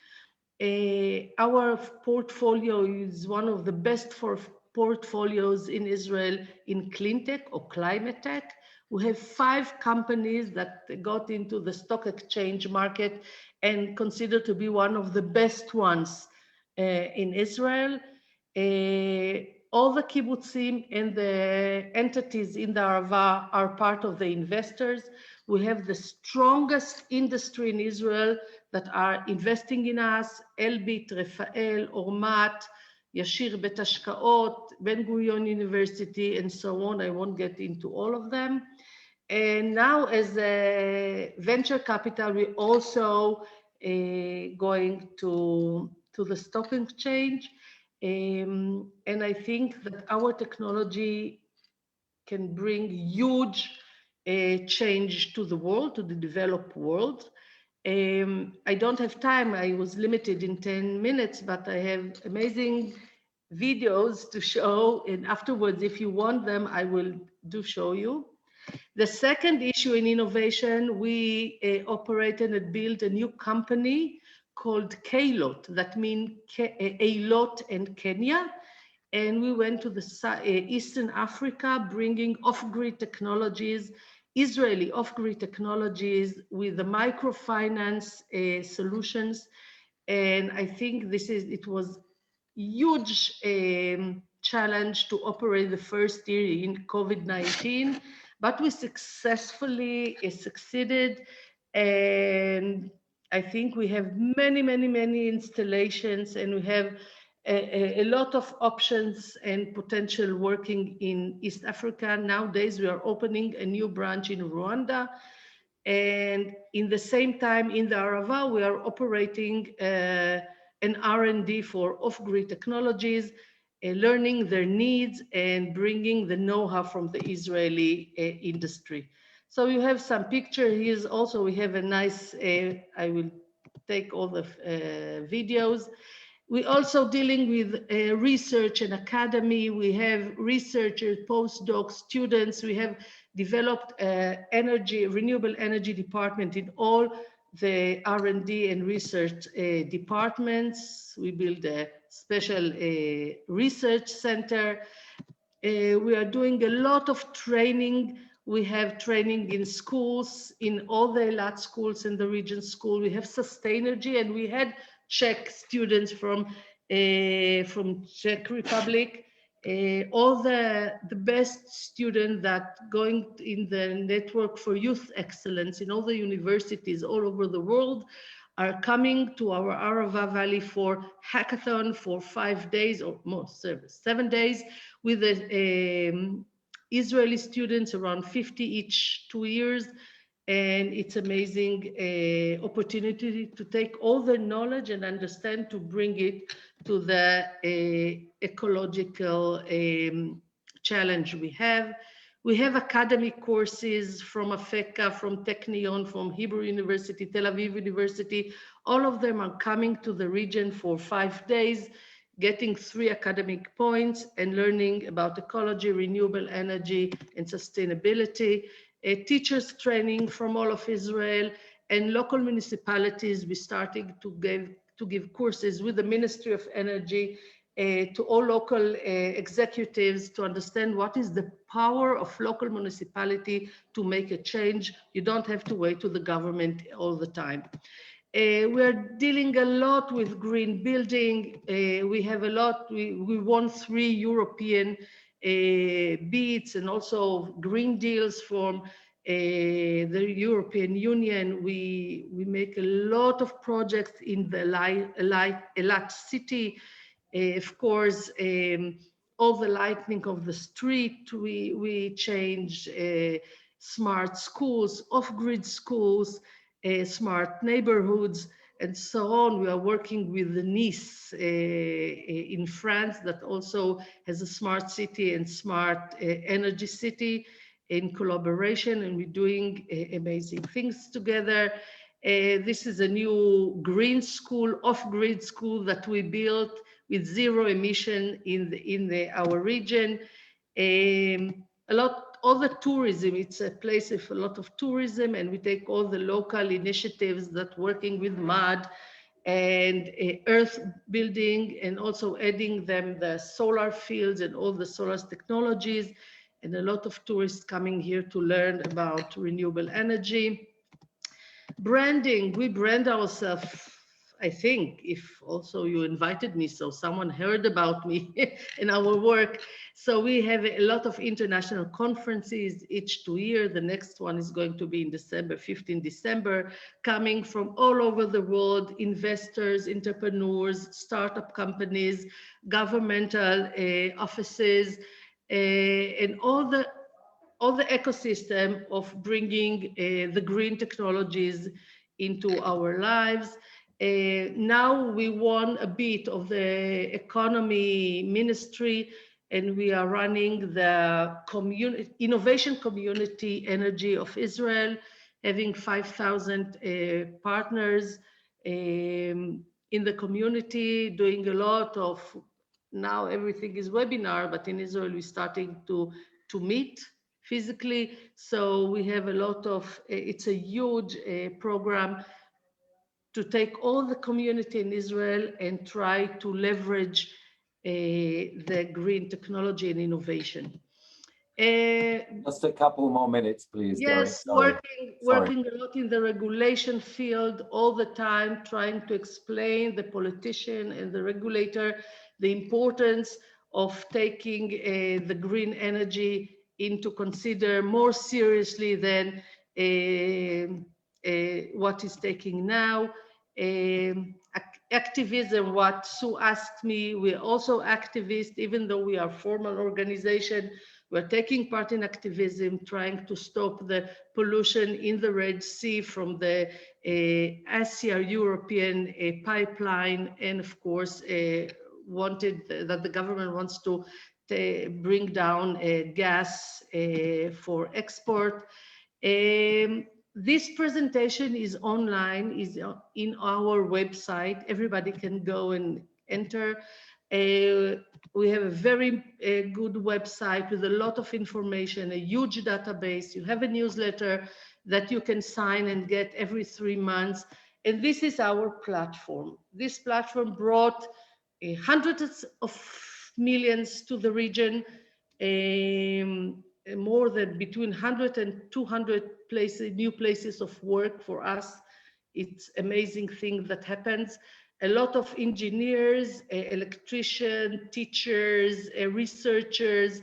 Our portfolio is one of the best portfolios in Israel in clean tech or climate tech. We have 5 companies that got into the stock exchange market and considered to be one of the best ones in Israel. All the kibbutzim and the entities in the Arava are part of the investors. We have the strongest industry in Israel that are investing in us: Elbit, Rafael, Ormat, Yashir Bet Hashkaot, Ben Gurion University, and so on. I won't get into all of them. And now as a venture capital, we're also going to the stock exchange. And I think that our technology can bring huge change to the world, to the developed world. I don't have time. I was limited in 10 minutes, but I have amazing videos to show. And afterwards, if you want them, I will show you. The second issue in innovation, we operated and built a new company called Eilot, that means Eilot and Kenya. And we went to the Eastern Africa, bringing off-grid technologies, Israeli off-grid technologies with the microfinance solutions. And I think it was huge challenge to operate the first year in COVID-19, but we successfully succeeded. And I think we have many installations, and we have a lot of options and potential working in East Africa. Nowadays, we are opening a new branch in Rwanda. And in the same time, in the Arava, we are operating an R&D for off-grid technologies, learning their needs and bringing the know-how from the Israeli industry. So you have some picture here. Also, we have a nice, I will take all the videos. We're also dealing with research and academy. We have researchers, postdocs, students. We have developed renewable energy department in all the R&D and research departments. We build a special research center. We are doing a lot of training. We have training in schools, in all the Eilat schools in the region school. We have Sustainability, and we had Czech students from Czech Republic. All the best students that going in the network for youth excellence in all the universities all over the world are coming to our Arava Valley for hackathon for 5 days or more, 7 days with the Israeli students, around 50 each 2 years. And it's amazing opportunity to take all the knowledge and understand to bring it to the ecological challenge we have. We have academic courses from Afeka, from Technion, from Hebrew University, Tel Aviv University. All of them are coming to the region for 5 days, getting 3 academic points and learning about ecology, renewable energy, and sustainability. Teachers training from all of Israel and local municipalities. We're starting to give courses with the Ministry of Energy to all local executives to understand what is the power of local municipality to make a change. You don't have to wait to the government all the time. We're dealing a lot with green building. We have a lot, we won 3 European bids and also green deals from the European Union. We make a lot of projects in the Eilat city. Of course, all the lighting of the street, we changed smart schools, off-grid schools, smart neighborhoods, and so on. We are working with Nice in France that also has a smart city and smart energy city in collaboration, and we're doing amazing things together. This is a new green school, off-grid school that we built with 0 emission in our region. All the tourism, it's a place with a lot of tourism, and we take all the local initiatives that working with mud and earth building, and also adding them the solar fields and all the solar technologies, and a lot of tourists coming here to learn about renewable energy. Branding, we brand ourselves, I think, if also you invited me, so someone heard about me and our work. So we have a lot of international conferences each 2 years. The next one is going to be in December, 15 December, coming from all over the world, investors, entrepreneurs, startup companies, governmental offices, and all the ecosystem of bringing the green technologies into our lives. Now we won a bit of the economy ministry, and we are running the innovation community energy of Israel, having 5,000 partners in the community, doing a lot of, now everything is webinar, but in Israel we're starting to meet physically. So we have a lot of, it's a huge program to take all the community in Israel and try to leverage the green technology and innovation. Just a couple more minutes, please. Yes, Dorit. working a lot in the regulation field all the time, trying to explain the politician and the regulator the importance of taking the green energy into consider more seriously than what is taking now. Activism, what Sue asked me, we're also activists, even though we are a formal organization. We're taking part in activism, trying to stop the pollution in the Red Sea from the Asia European pipeline, and of course, wanted that the government wants to bring down gas for export. This presentation is online, is in our website. Everybody can go and enter. We have a very good website with a lot of information, a huge database. You have a newsletter, that you can sign and get every 3 months. And this is our platform. This platform brought hundreds of millions to the region, more than between 100 and 200 new places of work for us. It's amazing thing that happens. A lot of engineers, electricians, teachers, researchers,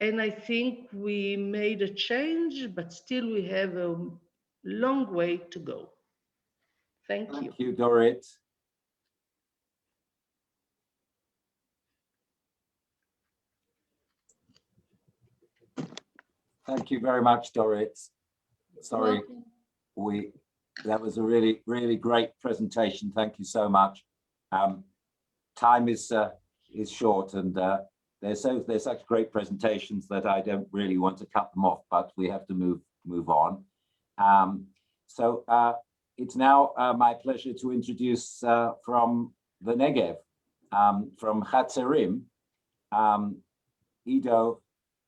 and I think we made a change, but still we have a long way to go. Thank you. Thank you, Dorit. Thank you very much, Dorit. Sorry, that was a really, really great presentation. Thank you so much. Time is short, and they're such great presentations that I don't really want to cut them off, but we have to move on. So it's now my pleasure to introduce from the Negev, from Chatzerim, Ido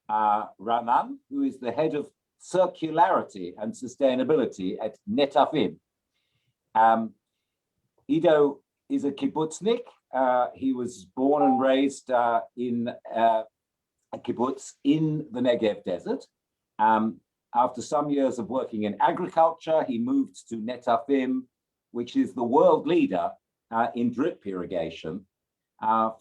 Raanan, who is the head of circularity and sustainability at Netafim. Ido is a kibbutznik. He was born and raised in a kibbutz in the Negev desert. After some years of working in agriculture, he moved to Netafim, which is the world leader in drip irrigation.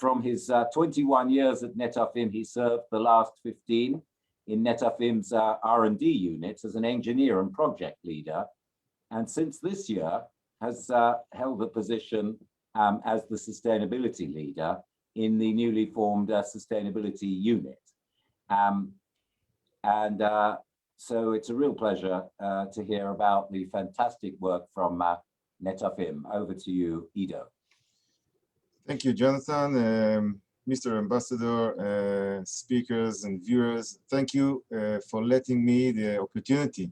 From his 21 years at Netafim, he served the last 15 in Netafim's R&D unit as an engineer and project leader. And since this year, has held a position as the sustainability leader in the newly formed sustainability unit. So it's a real pleasure to hear about the fantastic work from Netafim. Over to you, Ido. Thank you, Jonathan. Mr. Ambassador, speakers and viewers, thank you for letting me the opportunity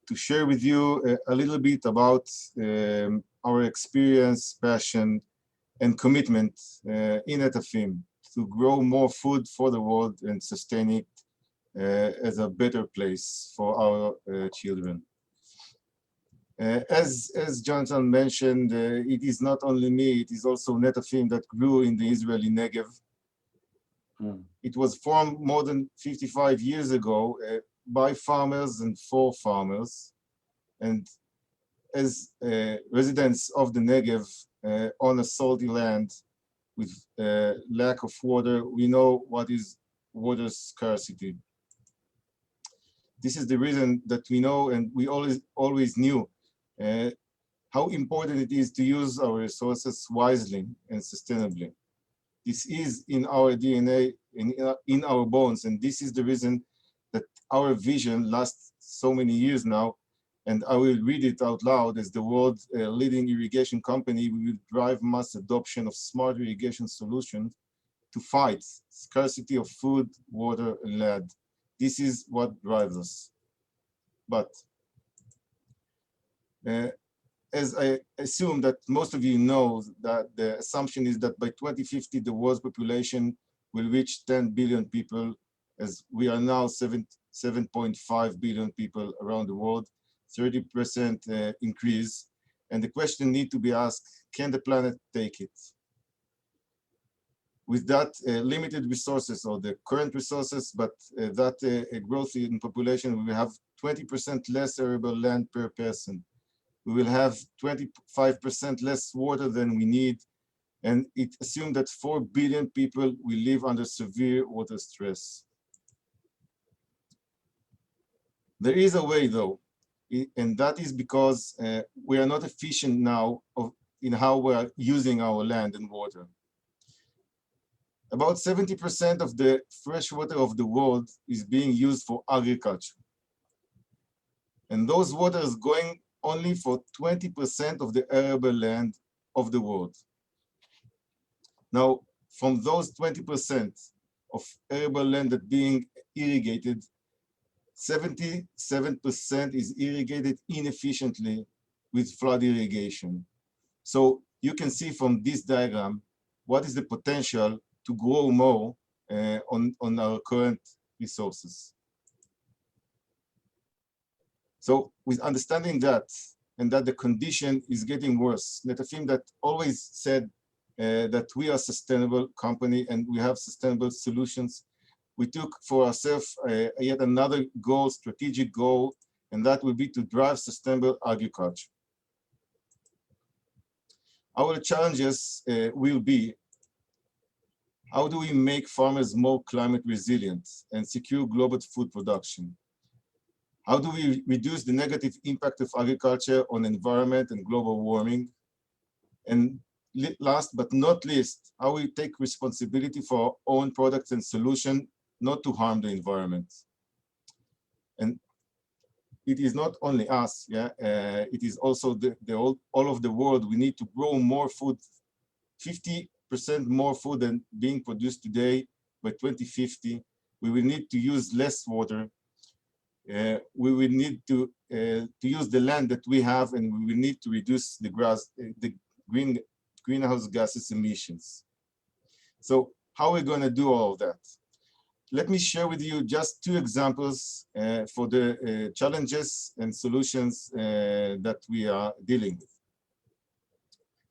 to share with you a little bit about our experience, passion, and commitment in Netafim to grow more food for the world and sustain it as a better place for our children. As Jonathan mentioned, it is not only me, it is also Netafim that grew in the Israeli Negev. It was formed more than 55 years ago by farmers and for farmers. And as residents of the Negev on a salty land with lack of water, we know what is water scarcity. This is the reason that we know, and we always knew how important it is to use our resources wisely and sustainably. This is in our DNA, in our bones, and this is the reason that our vision lasts so many years now, and I will read it out loud. As the world's leading irrigation company, we will drive mass adoption of smart irrigation solutions to fight scarcity of food, water, and land. This is what drives us. But as I assume that most of you know, that the assumption is that by 2050, the world's population will reach 10 billion people, as we are now 7.5 billion people around the world, 30% increase. And the question need to be asked, can the planet take it? With that limited resources, or the current resources, but that growth in population, we will have 20% less arable land per person. We will have 25% less water than we need. And it assumed that 4 billion people will live under severe water stress. There is a way though, and that is because we are not efficient now in how we are using our land and water. About 70% of the fresh water of the world is being used for agriculture. And those water is going only for 20% of the arable land of the world. Now, from those 20% of arable land that being irrigated, 77% is irrigated inefficiently with flood irrigation. So you can see from this diagram what is the potential to grow more on our current resources. So with understanding that, and that the condition is getting worse, Netafim that always said that we are a sustainable company and we have sustainable solutions, we took for ourselves yet another goal, strategic goal, and that will be to drive sustainable agriculture. Our challenges will be, how do we make farmers more climate resilient and secure global food production? How do we reduce the negative impact of agriculture on environment and global warming? And last but not least, how we take responsibility for our own products and solutions not to harm the environment. And it is not only us, it is also all of the world. We need to grow more food, 50% more food than being produced today by 2050. We will need to use less water. We will need to use the land that we have, and we will need to reduce the greenhouse gases emissions. So how are we going to do all of that? Let me share with you just two examples for the challenges and solutions that we are dealing with.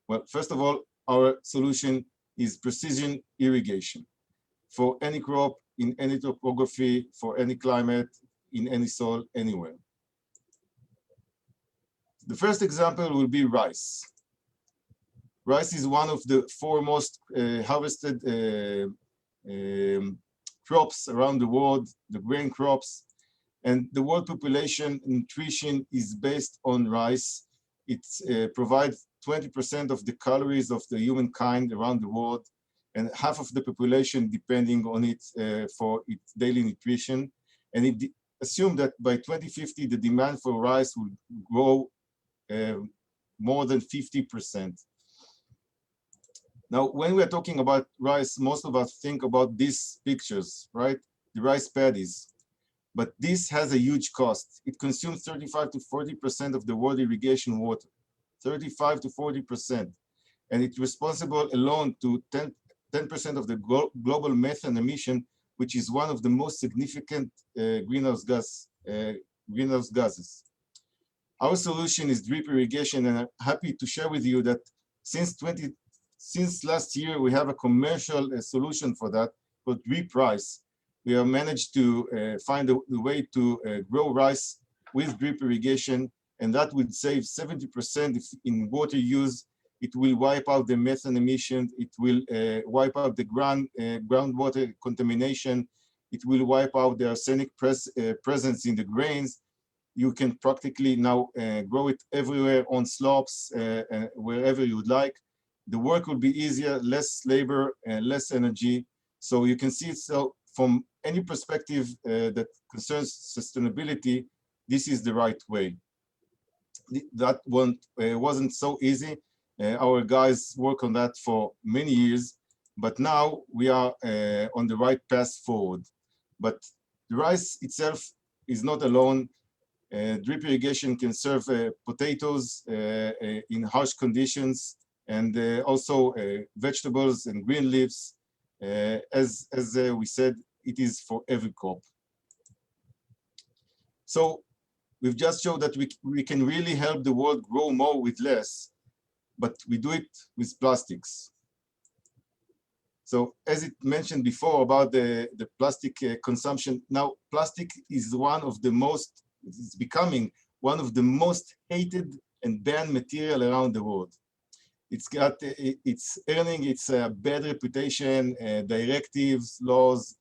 Well, first of all, our solution is precision irrigation for any crop, in any topography, for any climate, in any soil, anywhere. The first example will be rice. Rice is one of the foremost harvested crops around the world, the grain crops, and the world population nutrition is based on rice. It provides 20% of the calories of the humankind around the world, and half of the population depending on it for its daily nutrition. And it assumed that by 2050, the demand for rice will grow more than 50%. Now, when we're talking about rice, most of us think about these pictures, right? The rice paddies. But this has a huge cost. It consumes 35 to 40% of the world irrigation water, 35 to 40%. And it's responsible alone to 10% of the global methane emission, which is one of the most significant greenhouse gases. Our solution is drip irrigation, and I'm happy to share with you that since last year, we have a commercial solution for that, called drip rice. We have managed to find a way to grow rice with drip irrigation, and that would save 70% in water use. It will wipe out the methane emission. It will wipe out the groundwater contamination. It will wipe out the arsenic presence in the grains. You can practically now grow it everywhere on slopes, wherever you would like. The work will be easier, less labor, and less energy. So you can see, so from any perspective that concerns sustainability, this is the right way. That one wasn't so easy. Our guys work on that for many years, but now we are on the right path forward. But the rice itself is not alone. Drip irrigation can serve potatoes in harsh conditions, and also vegetables and green leaves. As we said, it is for every crop. So we've just showed that we can really help the world grow more with less, but we do it with plastics. So as it mentioned before about the plastic consumption, now plastic is it's becoming one of the most hated and banned material around the world. It's earning its bad reputation, directives, laws,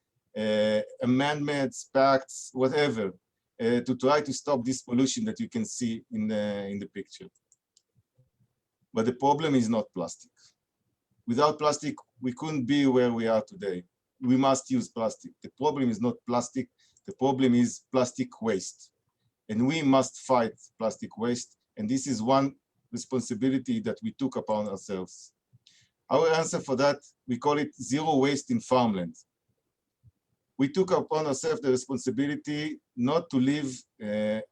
amendments, pacts, whatever, to try to stop this pollution that you can see in the picture. But the problem is not plastic. Without plastic, we couldn't be where we are today. We must use plastic. The problem is not plastic. The problem is plastic waste. And we must fight plastic waste. And this is one responsibility that we took upon ourselves. Our answer for that, we call it zero waste in farmland. We took upon ourselves the responsibility not to leave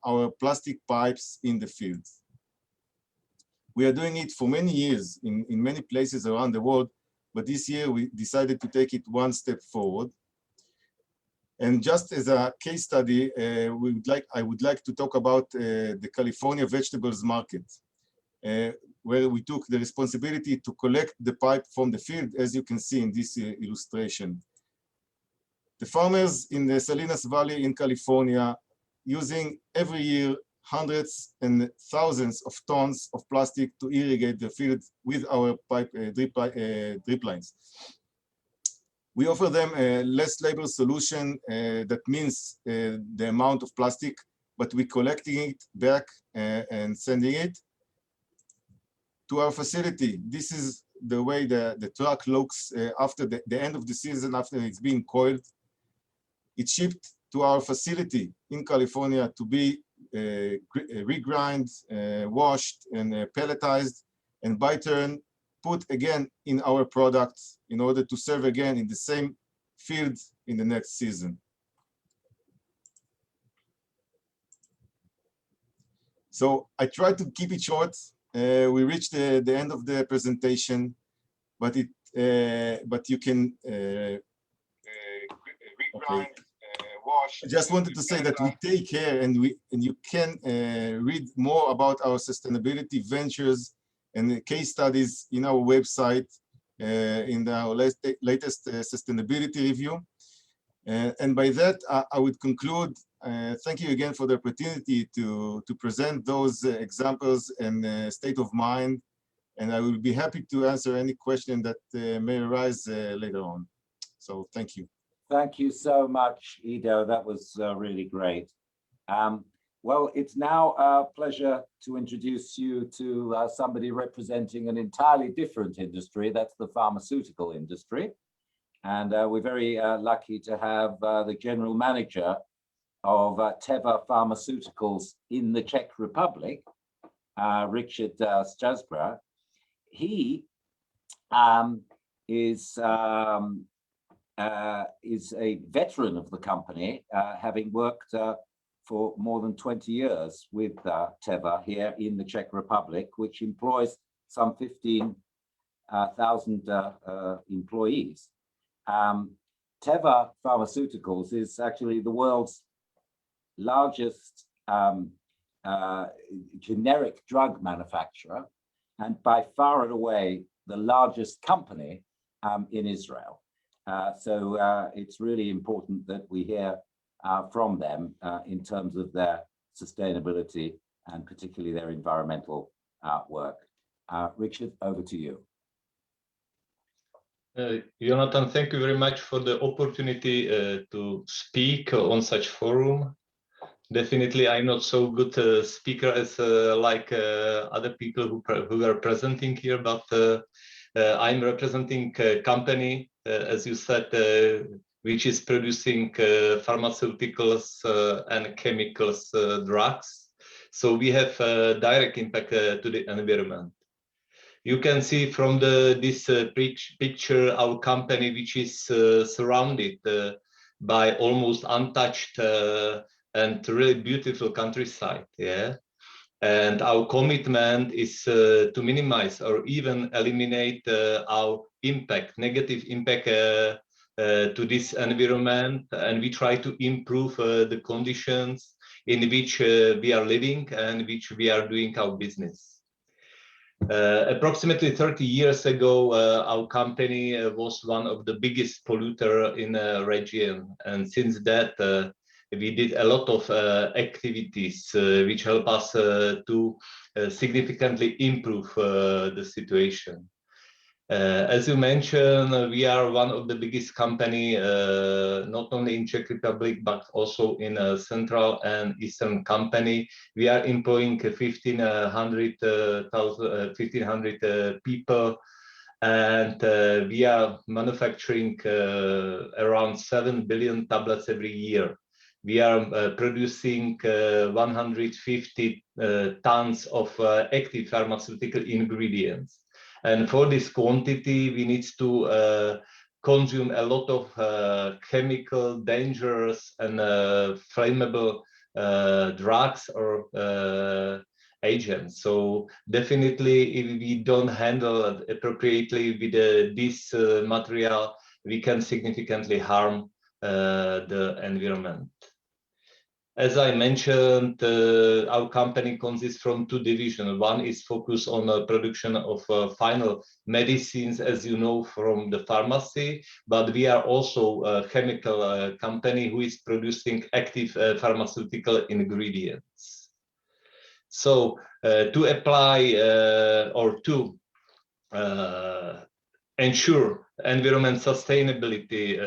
our plastic pipes in the fields. We are doing it for many years in many places around the world, but this year we decided to take it one step forward. And just as a case study, I would like to talk about the California vegetables market, where we took the responsibility to collect the pipe from the field, as you can see in this illustration. The farmers in the Salinas Valley in California using every year hundreds and thousands of tons of plastic to irrigate the field with our drip lines. We offer them a less labor solution that means the amount of plastic, but we're collecting it back and sending it to our facility. This is the way the truck looks after the end of the season, after it's being coiled. It's shipped to our facility in California to be regrind, washed, and pelletized, and by turn put again in our product in order to serve again in the same field in the next season. So I tried to keep it short. We reached the end of the presentation, but you can regrind, wash. I just wanted to say that we take care, and you can read more about our sustainability ventures and the case studies in our website in our latest sustainability review. And by that, I would conclude. Thank you again for the opportunity to present those examples and state of mind. And I will be happy to answer any question that may arise later on. So thank you. Thank you so much, Ido. That was really great. Well, it's now a pleasure to introduce you to somebody representing an entirely different industry. That's the pharmaceutical industry. And we're very lucky to have the general manager of Teva Pharmaceuticals in the Czech Republic, Richard Szrajber. He is a veteran of the company, having worked for more than 20 years with Teva here in the Czech Republic, which employs some 15,000 employees. Teva Pharmaceuticals is actually the world's largest generic drug manufacturer, and by far and away the largest company in Israel. So it's really important that we hear from them in terms of their sustainability and particularly their environmental work. Richard, over to you. Jonathan, thank you very much for the opportunity to speak on such forum. Definitely, I'm not so good speaker as like other people who are presenting here, but I'm representing a company, as you said, which is producing pharmaceuticals and chemicals drugs. So we have a direct impact to the environment. You can see from this picture our company, which is surrounded by almost untouched and really beautiful countryside. Yeah, and our commitment is to minimize or even eliminate our impact, negative impact to this environment, and we try to improve the conditions in which we are living and which we are doing our business. Approximately 30 years ago, our company was one of the biggest polluter in the region, and since that we did a lot of activities which help us to significantly improve the situation. As you mentioned, we are one of the biggest company, not only in Czech Republic, but also in Central and Eastern company. We are employing 1,500 people, and we are manufacturing around 7 billion tablets every year. We are producing 150 tons of active pharmaceutical ingredients. And for this quantity, we need to consume a lot of chemical, dangerous, and flammable drugs or agents. So definitely, if we don't handle it appropriately with this material, we can significantly harm the environment. As I mentioned, our company consists from two divisions. One is focused on the production of final medicines, as you know, from the pharmacy, but we are also a chemical company who is producing active pharmaceutical ingredients. So to apply or to ensure environment sustainability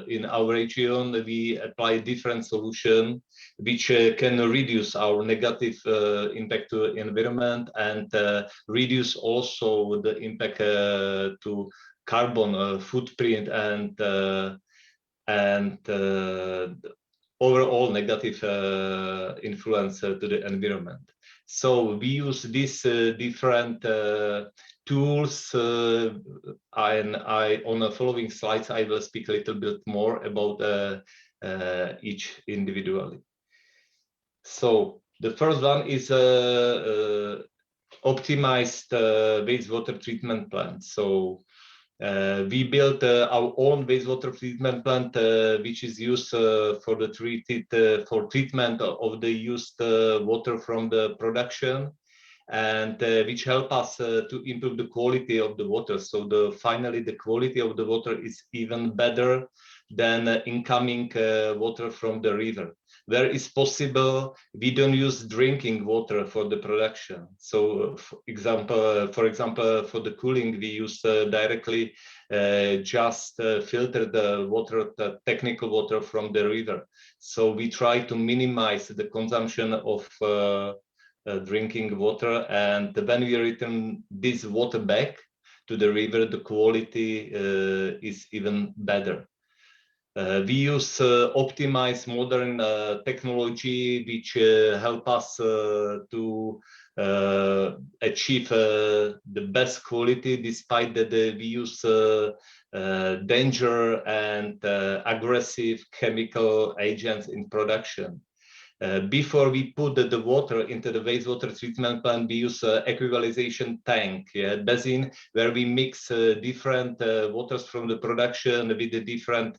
in our region, we apply different solutions which can reduce our negative impact to environment and reduce also the impact to carbon footprint and overall negative influence to the environment. So we use these different tools, and on the following slides I will speak a little bit more about each individually. So the first one is optimized wastewater treatment plant. So we built our own wastewater treatment plant, which is used for the treatment of the used water from the production, and which help us to improve the quality of the water. So finally the quality of the water is even better than incoming water from the river. Where is possible, we don't use drinking water for the production. So for example, for the cooling, we use directly just filter the water, the technical water from the river. So we try to minimize the consumption of drinking water, and when we return this water back to the river, the quality is even better. We use optimized modern technology which help us to achieve the best quality, despite that we use danger and aggressive chemical agents in production. Before we put the water into the wastewater treatment plant, we use equalization tank, basin, where we mix different waters from the production with the different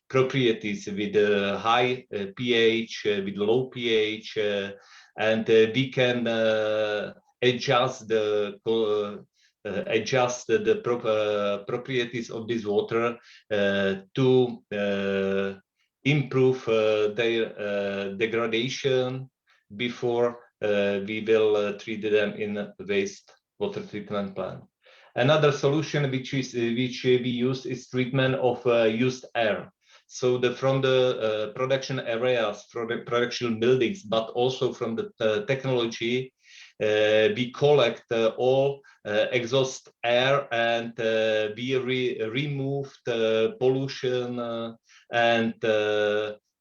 properties, with high pH, with low pH, and we can adjust the properties of this water to improve their degradation before we will treat them in waste water treatment plant. Another solution which we use is treatment of used air. So from the production areas, from the production buildings, but also from the technology, we collect all exhaust air, and we remove the pollution and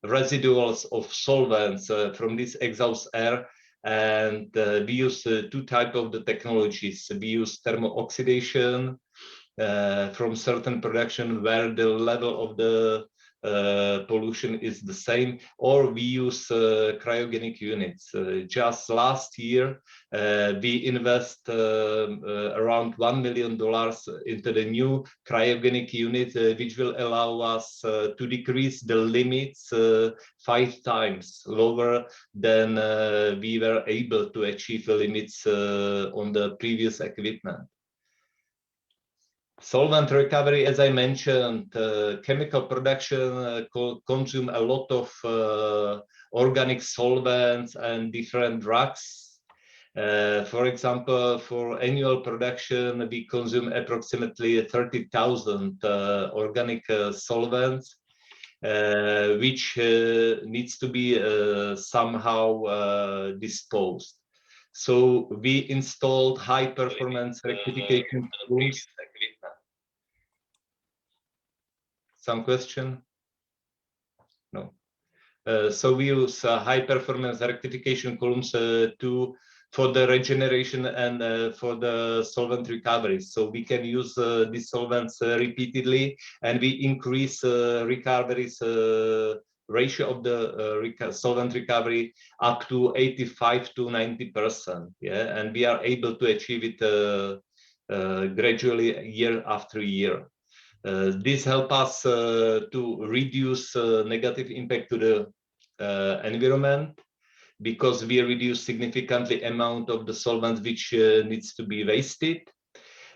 residuals of solvents from this exhaust air. And we use two types of the technologies. We use thermo-oxidation from certain production where the level of the pollution is the same, or we use cryogenic units. Just last year, we invest around $1 million into the new cryogenic unit, which will allow us to decrease the limits 5 times lower than we were able to achieve the limits on the previous equipment. Solvent recovery, as I mentioned, chemical production consume a lot of organic solvents and different drugs. For example, for annual production, we consume approximately 30,000 organic solvents, which needs to be somehow disposed. So we installed high-performance rectification tools. Some question? No. So we use high-performance rectification columns for the regeneration and for the solvent recovery. So we can use these solvents repeatedly, and we increase recoveries ratio of the solvent recovery up to 85 to 90%. Yeah, and we are able to achieve it gradually year after year. This helps us to reduce negative impact to the environment, because we reduce significantly amount of the solvents which needs to be wasted.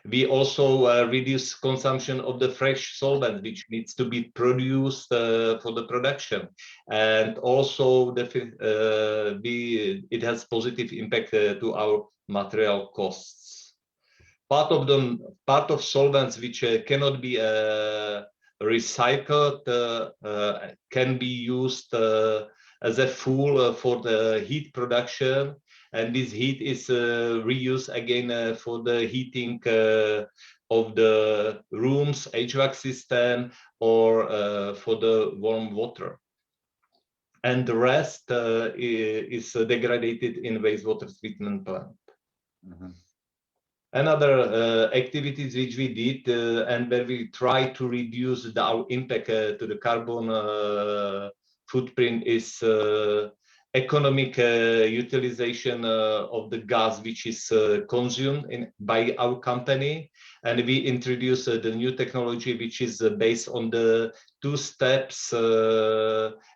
We also reduce consumption of the fresh solvent which needs to be produced for the production, and also it has positive impact to our material costs. Part of solvents which cannot be recycled can be used as a fuel for the heat production, and this heat is reused again for the heating of the rooms, HVAC system, or for the warm water. And the rest is degraded in wastewater treatment plant. Mm-hmm. Another activities which we did and where we try to reduce our impact to the carbon footprint is economic utilization of the gas which is consumed by our company. And we introduced the new technology which is based on the 2 steps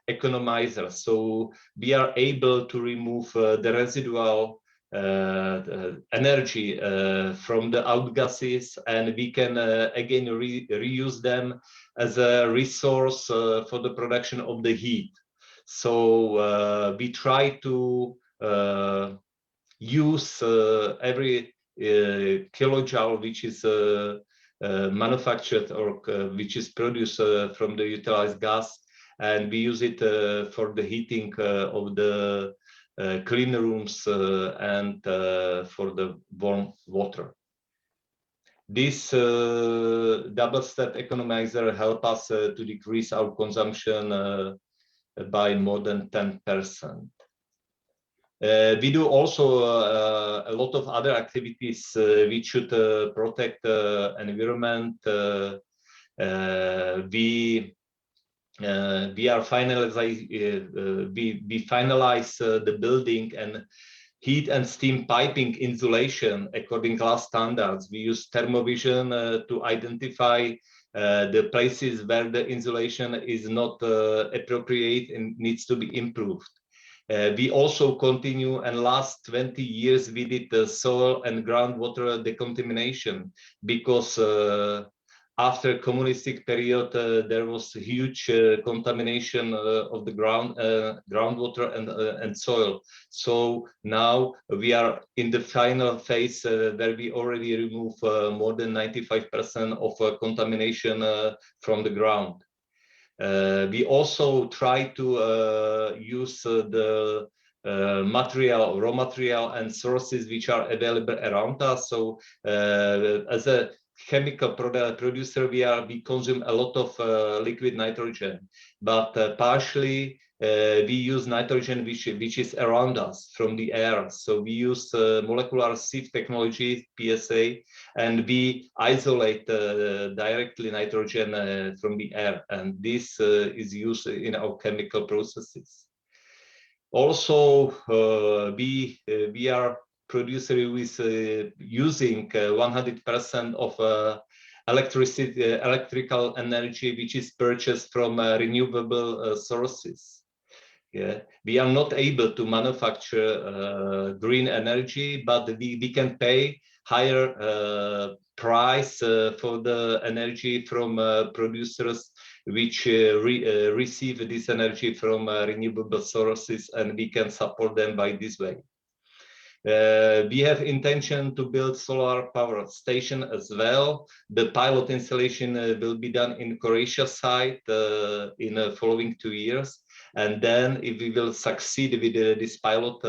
economizer. So we are able to remove the residual energy from the outgases, and we can again reuse them as a resource for the production of the heat. So we try to use every kilojoule which is manufactured or which is produced from the utilized gas, and we use it for the heating of the clean rooms and for the warm water. This double-step economizer help us to decrease our consumption by more than 10%. We do also a lot of other activities which should protect the environment. We finalize the building and heat and steam piping insulation according class standards. We use thermovision to identify the places where the insulation is not appropriate and needs to be improved. We also continue, and last 20 years we did the soil and groundwater decontamination, because after communistic period there was huge contamination of the groundwater and soil. So now we are in the final phase where we already remove more than 95% of contamination from the ground. We also try to use the raw material and sources which are available around us. So as a chemical producer, we consume a lot of liquid nitrogen, but partially we use nitrogen which is around us from the air. So we use molecular sieve technology, PSA, and we isolate directly nitrogen from the air, and this is used in our chemical processes. Also, we are producer who is using 100% of electrical energy which is purchased from renewable sources. Yeah, we are not able to manufacture green energy, but we can pay higher price for the energy from producers which receive this energy from renewable sources, and we can support them by this way. We have intention to build solar power station as well. The pilot installation will be done in Croatia site in the following 2 years. And then if we will succeed with this pilot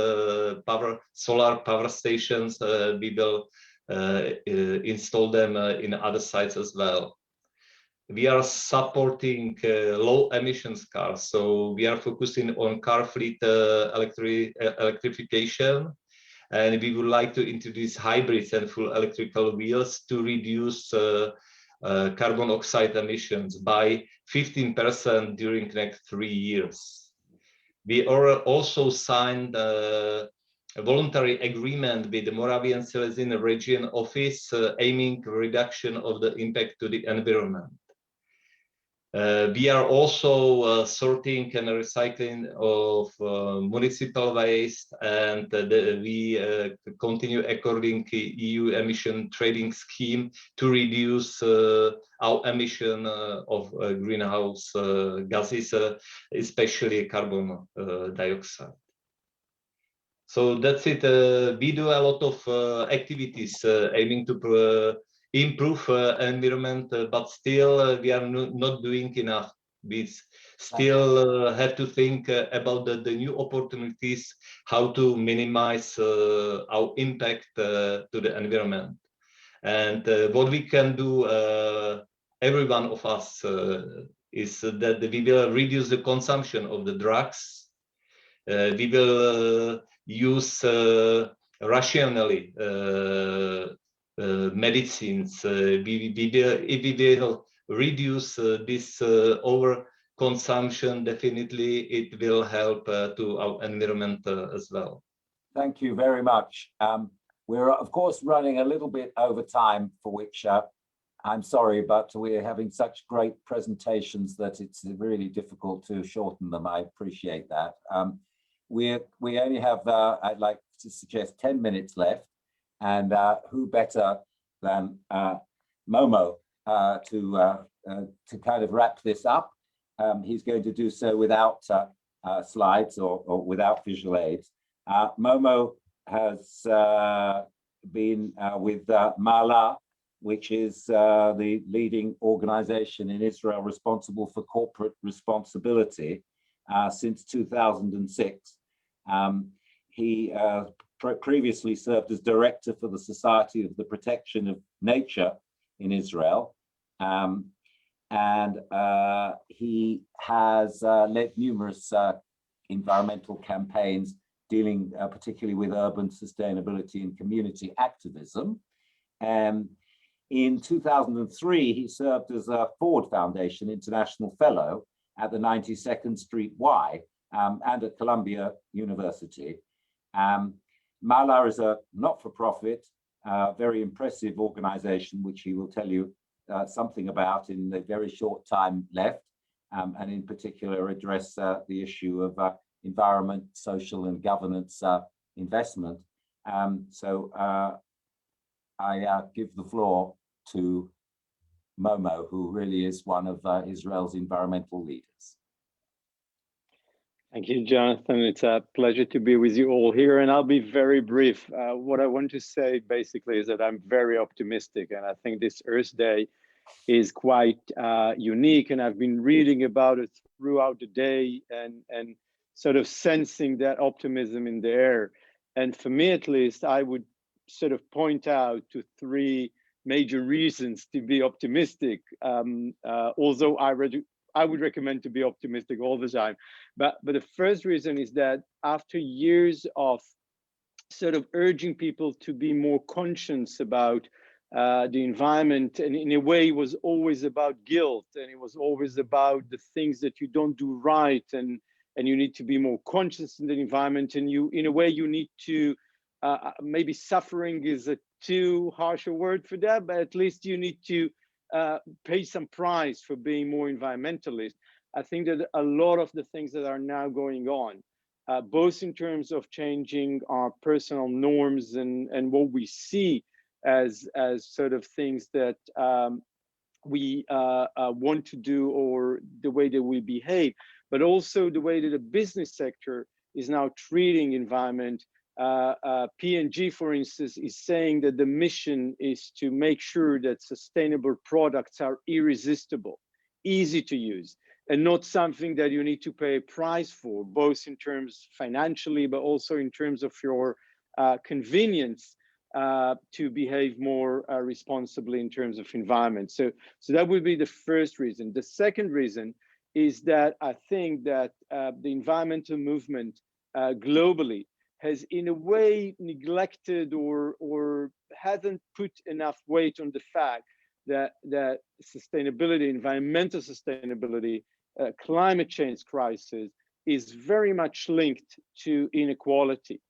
solar power stations, we will install them in other sites as well. We are supporting low emissions cars. So we are focusing on car fleet electrification. And we would like to introduce hybrids and full electrical wheels to reduce carbon oxide emissions by 15% during the next 3 years. We also signed a voluntary agreement with the Moravian Silesian Region Office aiming reduction of the impact to the environment. We are also sorting and recycling of municipal waste, and we continue according to EU emission trading scheme to reduce our emission of greenhouse gases, especially carbon dioxide. So that's it. We do a lot of activities aiming to improve environment, but still we are not doing enough. We still have to think about the new opportunities, how to minimize our impact to the environment. And what we can do, every one of us, is that we will reduce the consumption of the drugs. We will use rationally medicines. If we will reduce this overconsumption, definitely it will help to our environment as well. Thank you very much. We're of course running a little bit over time, for which I'm sorry, but we're having such great presentations that it's really difficult to shorten them. I appreciate that. We only have, I'd like to suggest 10 minutes left, and who better than Momo to kind of wrap this up. He's going to do so without slides or without visual aids. Momo has been with Maala, which is the leading organization in Israel responsible for corporate responsibility since 2006. He previously served as director for the Society of the Protection of Nature in Israel. And he has led numerous environmental campaigns dealing particularly with urban sustainability and community activism. In 2003, he served as a Ford Foundation International Fellow at the 92nd Street Y and at Columbia University. Maala is a not-for-profit, very impressive organization, which he will tell you something about in the very short time left, and in particular address the issue of environment, social and governance investment. So I give the floor to Momo, who really is one of Israel's environmental leaders. Thank you, Jonathan. It's a pleasure to be with you all here, and I'll be very brief. What I want to say basically is that I'm very optimistic, and I think this Earth Day is quite unique, and I've been reading about it throughout the day and sort of sensing that optimism in the air. And for me, at least, I would sort of point out to three major reasons to be optimistic, although I would recommend to be optimistic all the time. But the first reason is that after years of sort of urging people to be more conscious about the environment, and in a way it was always about guilt, and it was always about the things that you don't do right, and you need to be more conscious in the environment, and you, in a way, you need to, maybe suffering is a too harsh a word for that, but at least you need to pay some price for being more environmentalist. I think that a lot of the things that are now going on, both in terms of changing our personal norms and what we see as sort of things that we want to do, or the way that we behave, but also the way that the business sector is now treating environment. P&G, for instance, is saying that the mission is to make sure that sustainable products are irresistible, easy to use, and not something that you need to pay a price for, both in terms financially, but also in terms of your convenience to behave more responsibly in terms of environment. So that would be the first reason. The second reason is that I think that the environmental movement globally has in a way neglected or hasn't put enough weight on the fact that sustainability, environmental sustainability, climate change crisis is very much linked to inequality.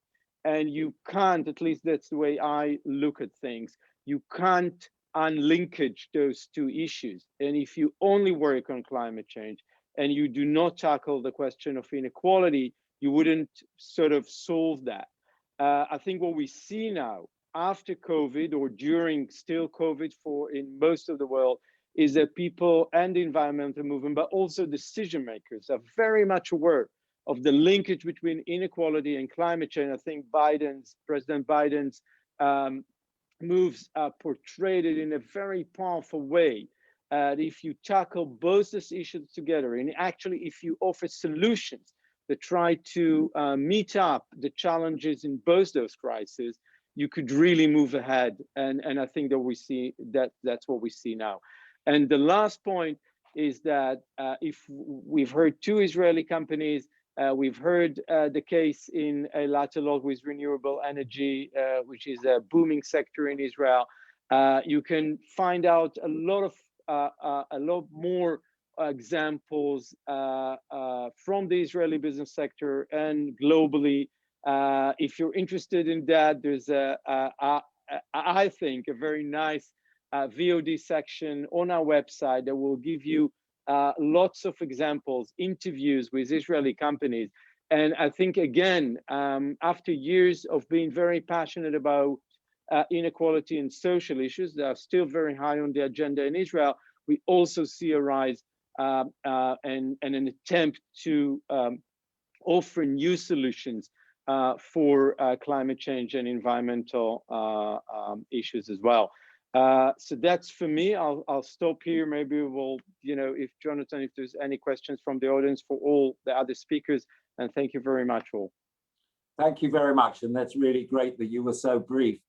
And you can't, at least that's the way I look at things, you can't unlinkage those two issues. And if you only work on climate change and you do not tackle the question of inequality, you wouldn't sort of solve that. I think what we see now after COVID or during still COVID in most of the world is that people and the environmental movement, but also decision makers are very much aware of the linkage between inequality and climate change. I think President Biden's moves portrayed it in a very powerful way. If you tackle both these issues together, and actually if you offer solutions that try to meet up the challenges in both those crises, you could really move ahead. And I think that we see that's what we see now. And the last point is that if we've heard two Israeli companies, we've heard the case in Eilat-Eilot with renewable energy, which is a booming sector in Israel. You can find out a lot more examples from the Israeli business sector and globally. If you're interested in that, there's I think a very nice VOD section on our website that will give you lots of examples, interviews with Israeli companies. And I think, again, after years of being very passionate about inequality and social issues that are still very high on the agenda in Israel, we also see a rise and an attempt to offer new solutions for climate change and environmental issues as well. So that's for me. I'll stop here. Maybe we'll, if Jonathan, if there's any questions from the audience for all the other speakers, and thank you very much all. Thank you very much. And that's really great that you were so brief.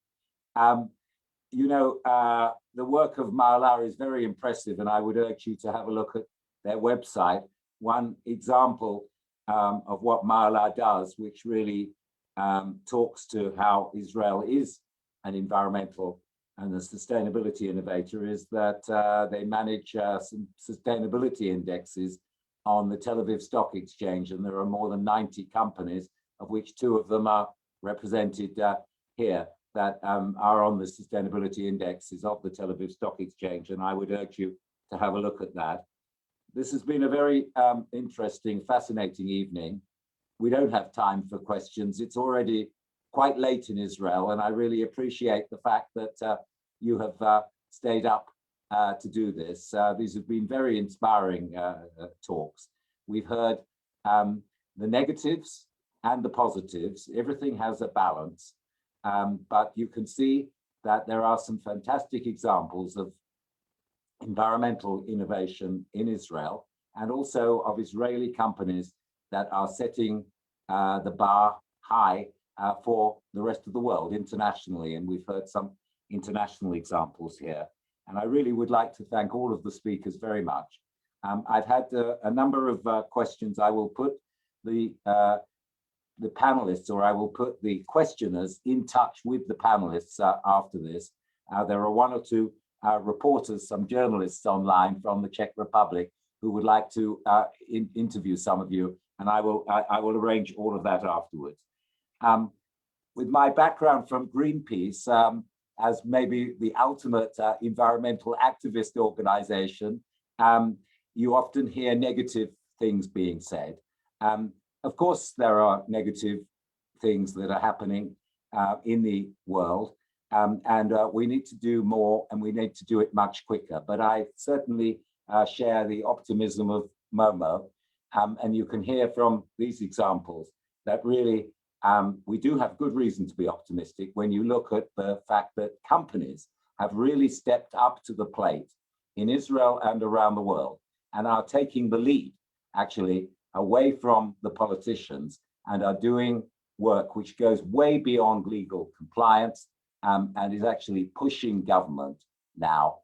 The work of Maala is very impressive, and I would urge you to have a look at their website. One example of what Maala does, which really talks to how Israel is an environmental and a sustainability innovator, is that they manage some sustainability indexes on the Tel Aviv Stock Exchange, and there are more than 90 companies, of which 2 of them are represented here, that are on the sustainability indexes of the Tel Aviv Stock Exchange, and I would urge you to have a look at that. This has been a very interesting, fascinating evening. We don't have time for questions. It's already quite late in Israel, and I really appreciate the fact that you have stayed up to do this. These have been very inspiring talks. We've heard the negatives and the positives. Everything has a balance, but you can see that there are some fantastic examples of environmental innovation in Israel, and also of Israeli companies that are setting the bar high for the rest of the world internationally. And we've heard some international examples here. And I really would like to thank all of the speakers very much. I've had a number of questions. I will put the panelists, or I will put the questioners in touch with the panelists after this. There are 1 or 2 reporters, some journalists online from the Czech Republic who would like to interview some of you, and I will arrange all of that afterwards. With my background from Greenpeace, as maybe the ultimate environmental activist organization, you often hear negative things being said. Of course, there are negative things that are happening in the world, and we need to do more, and we need to do it much quicker. But I certainly share the optimism of Momo, and you can hear from these examples that really we do have good reason to be optimistic when you look at the fact that companies have really stepped up to the plate in Israel and around the world, and are taking the lead, actually, away from the politicians, and are doing work which goes way beyond legal compliance, and is actually pushing government now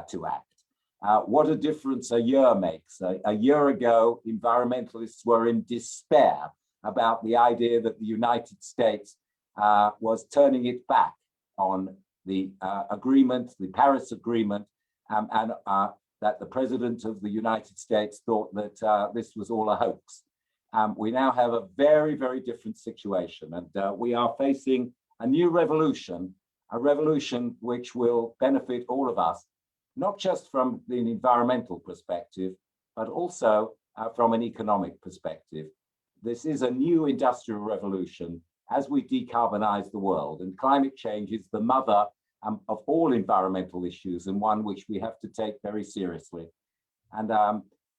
to act. What a difference a year makes. A year ago, environmentalists were in despair about the idea that the United States was turning its back on the agreement, the Paris Agreement, and that the President of the United States thought that this was all a hoax. We now have a very, very different situation, and we are facing a new revolution a revolution which will benefit all of us, not just from the environmental perspective, but also from an economic perspective. This is a new industrial revolution as we decarbonize the world, and climate change is the mother of all environmental issues, and one which we have to take very seriously. And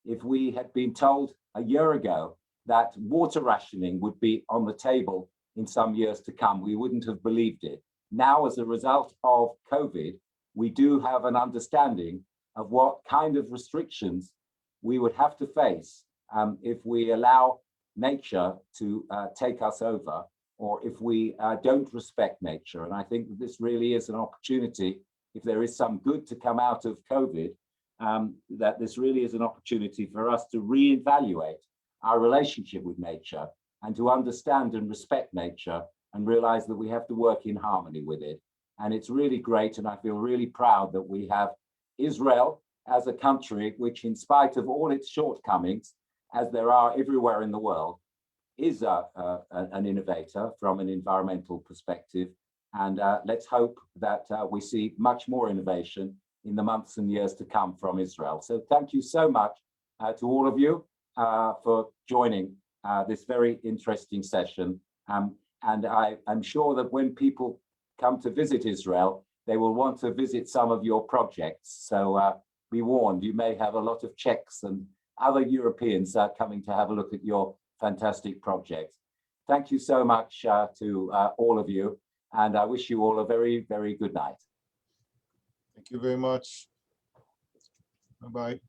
if we had been told a year ago that water rationing would be on the table in some years to come, we wouldn't have believed it. Now, as a result of COVID, we do have an understanding of what kind of restrictions we would have to face if we allow nature to take us over, or if we don't respect nature. And I think that this really is an opportunity, if there is some good to come out of COVID, that this really is an opportunity for us to reevaluate our relationship with nature and to understand and respect nature and realize that we have to work in harmony with it. And it's really great, and I feel really proud that we have Israel as a country which, in spite of all its shortcomings, as there are everywhere in the world, is an innovator from an environmental perspective. And let's hope that we see much more innovation in the months and years to come from Israel. So thank you so much to all of you for joining this very interesting session. And I'm sure that when people come to visit Israel, they will want to visit some of your projects. So be warned, you may have a lot of Czechs and other Europeans coming to have a look at your fantastic projects. Thank you so much to all of you, and I wish you all a very, very good night. Thank you very much. Bye-bye.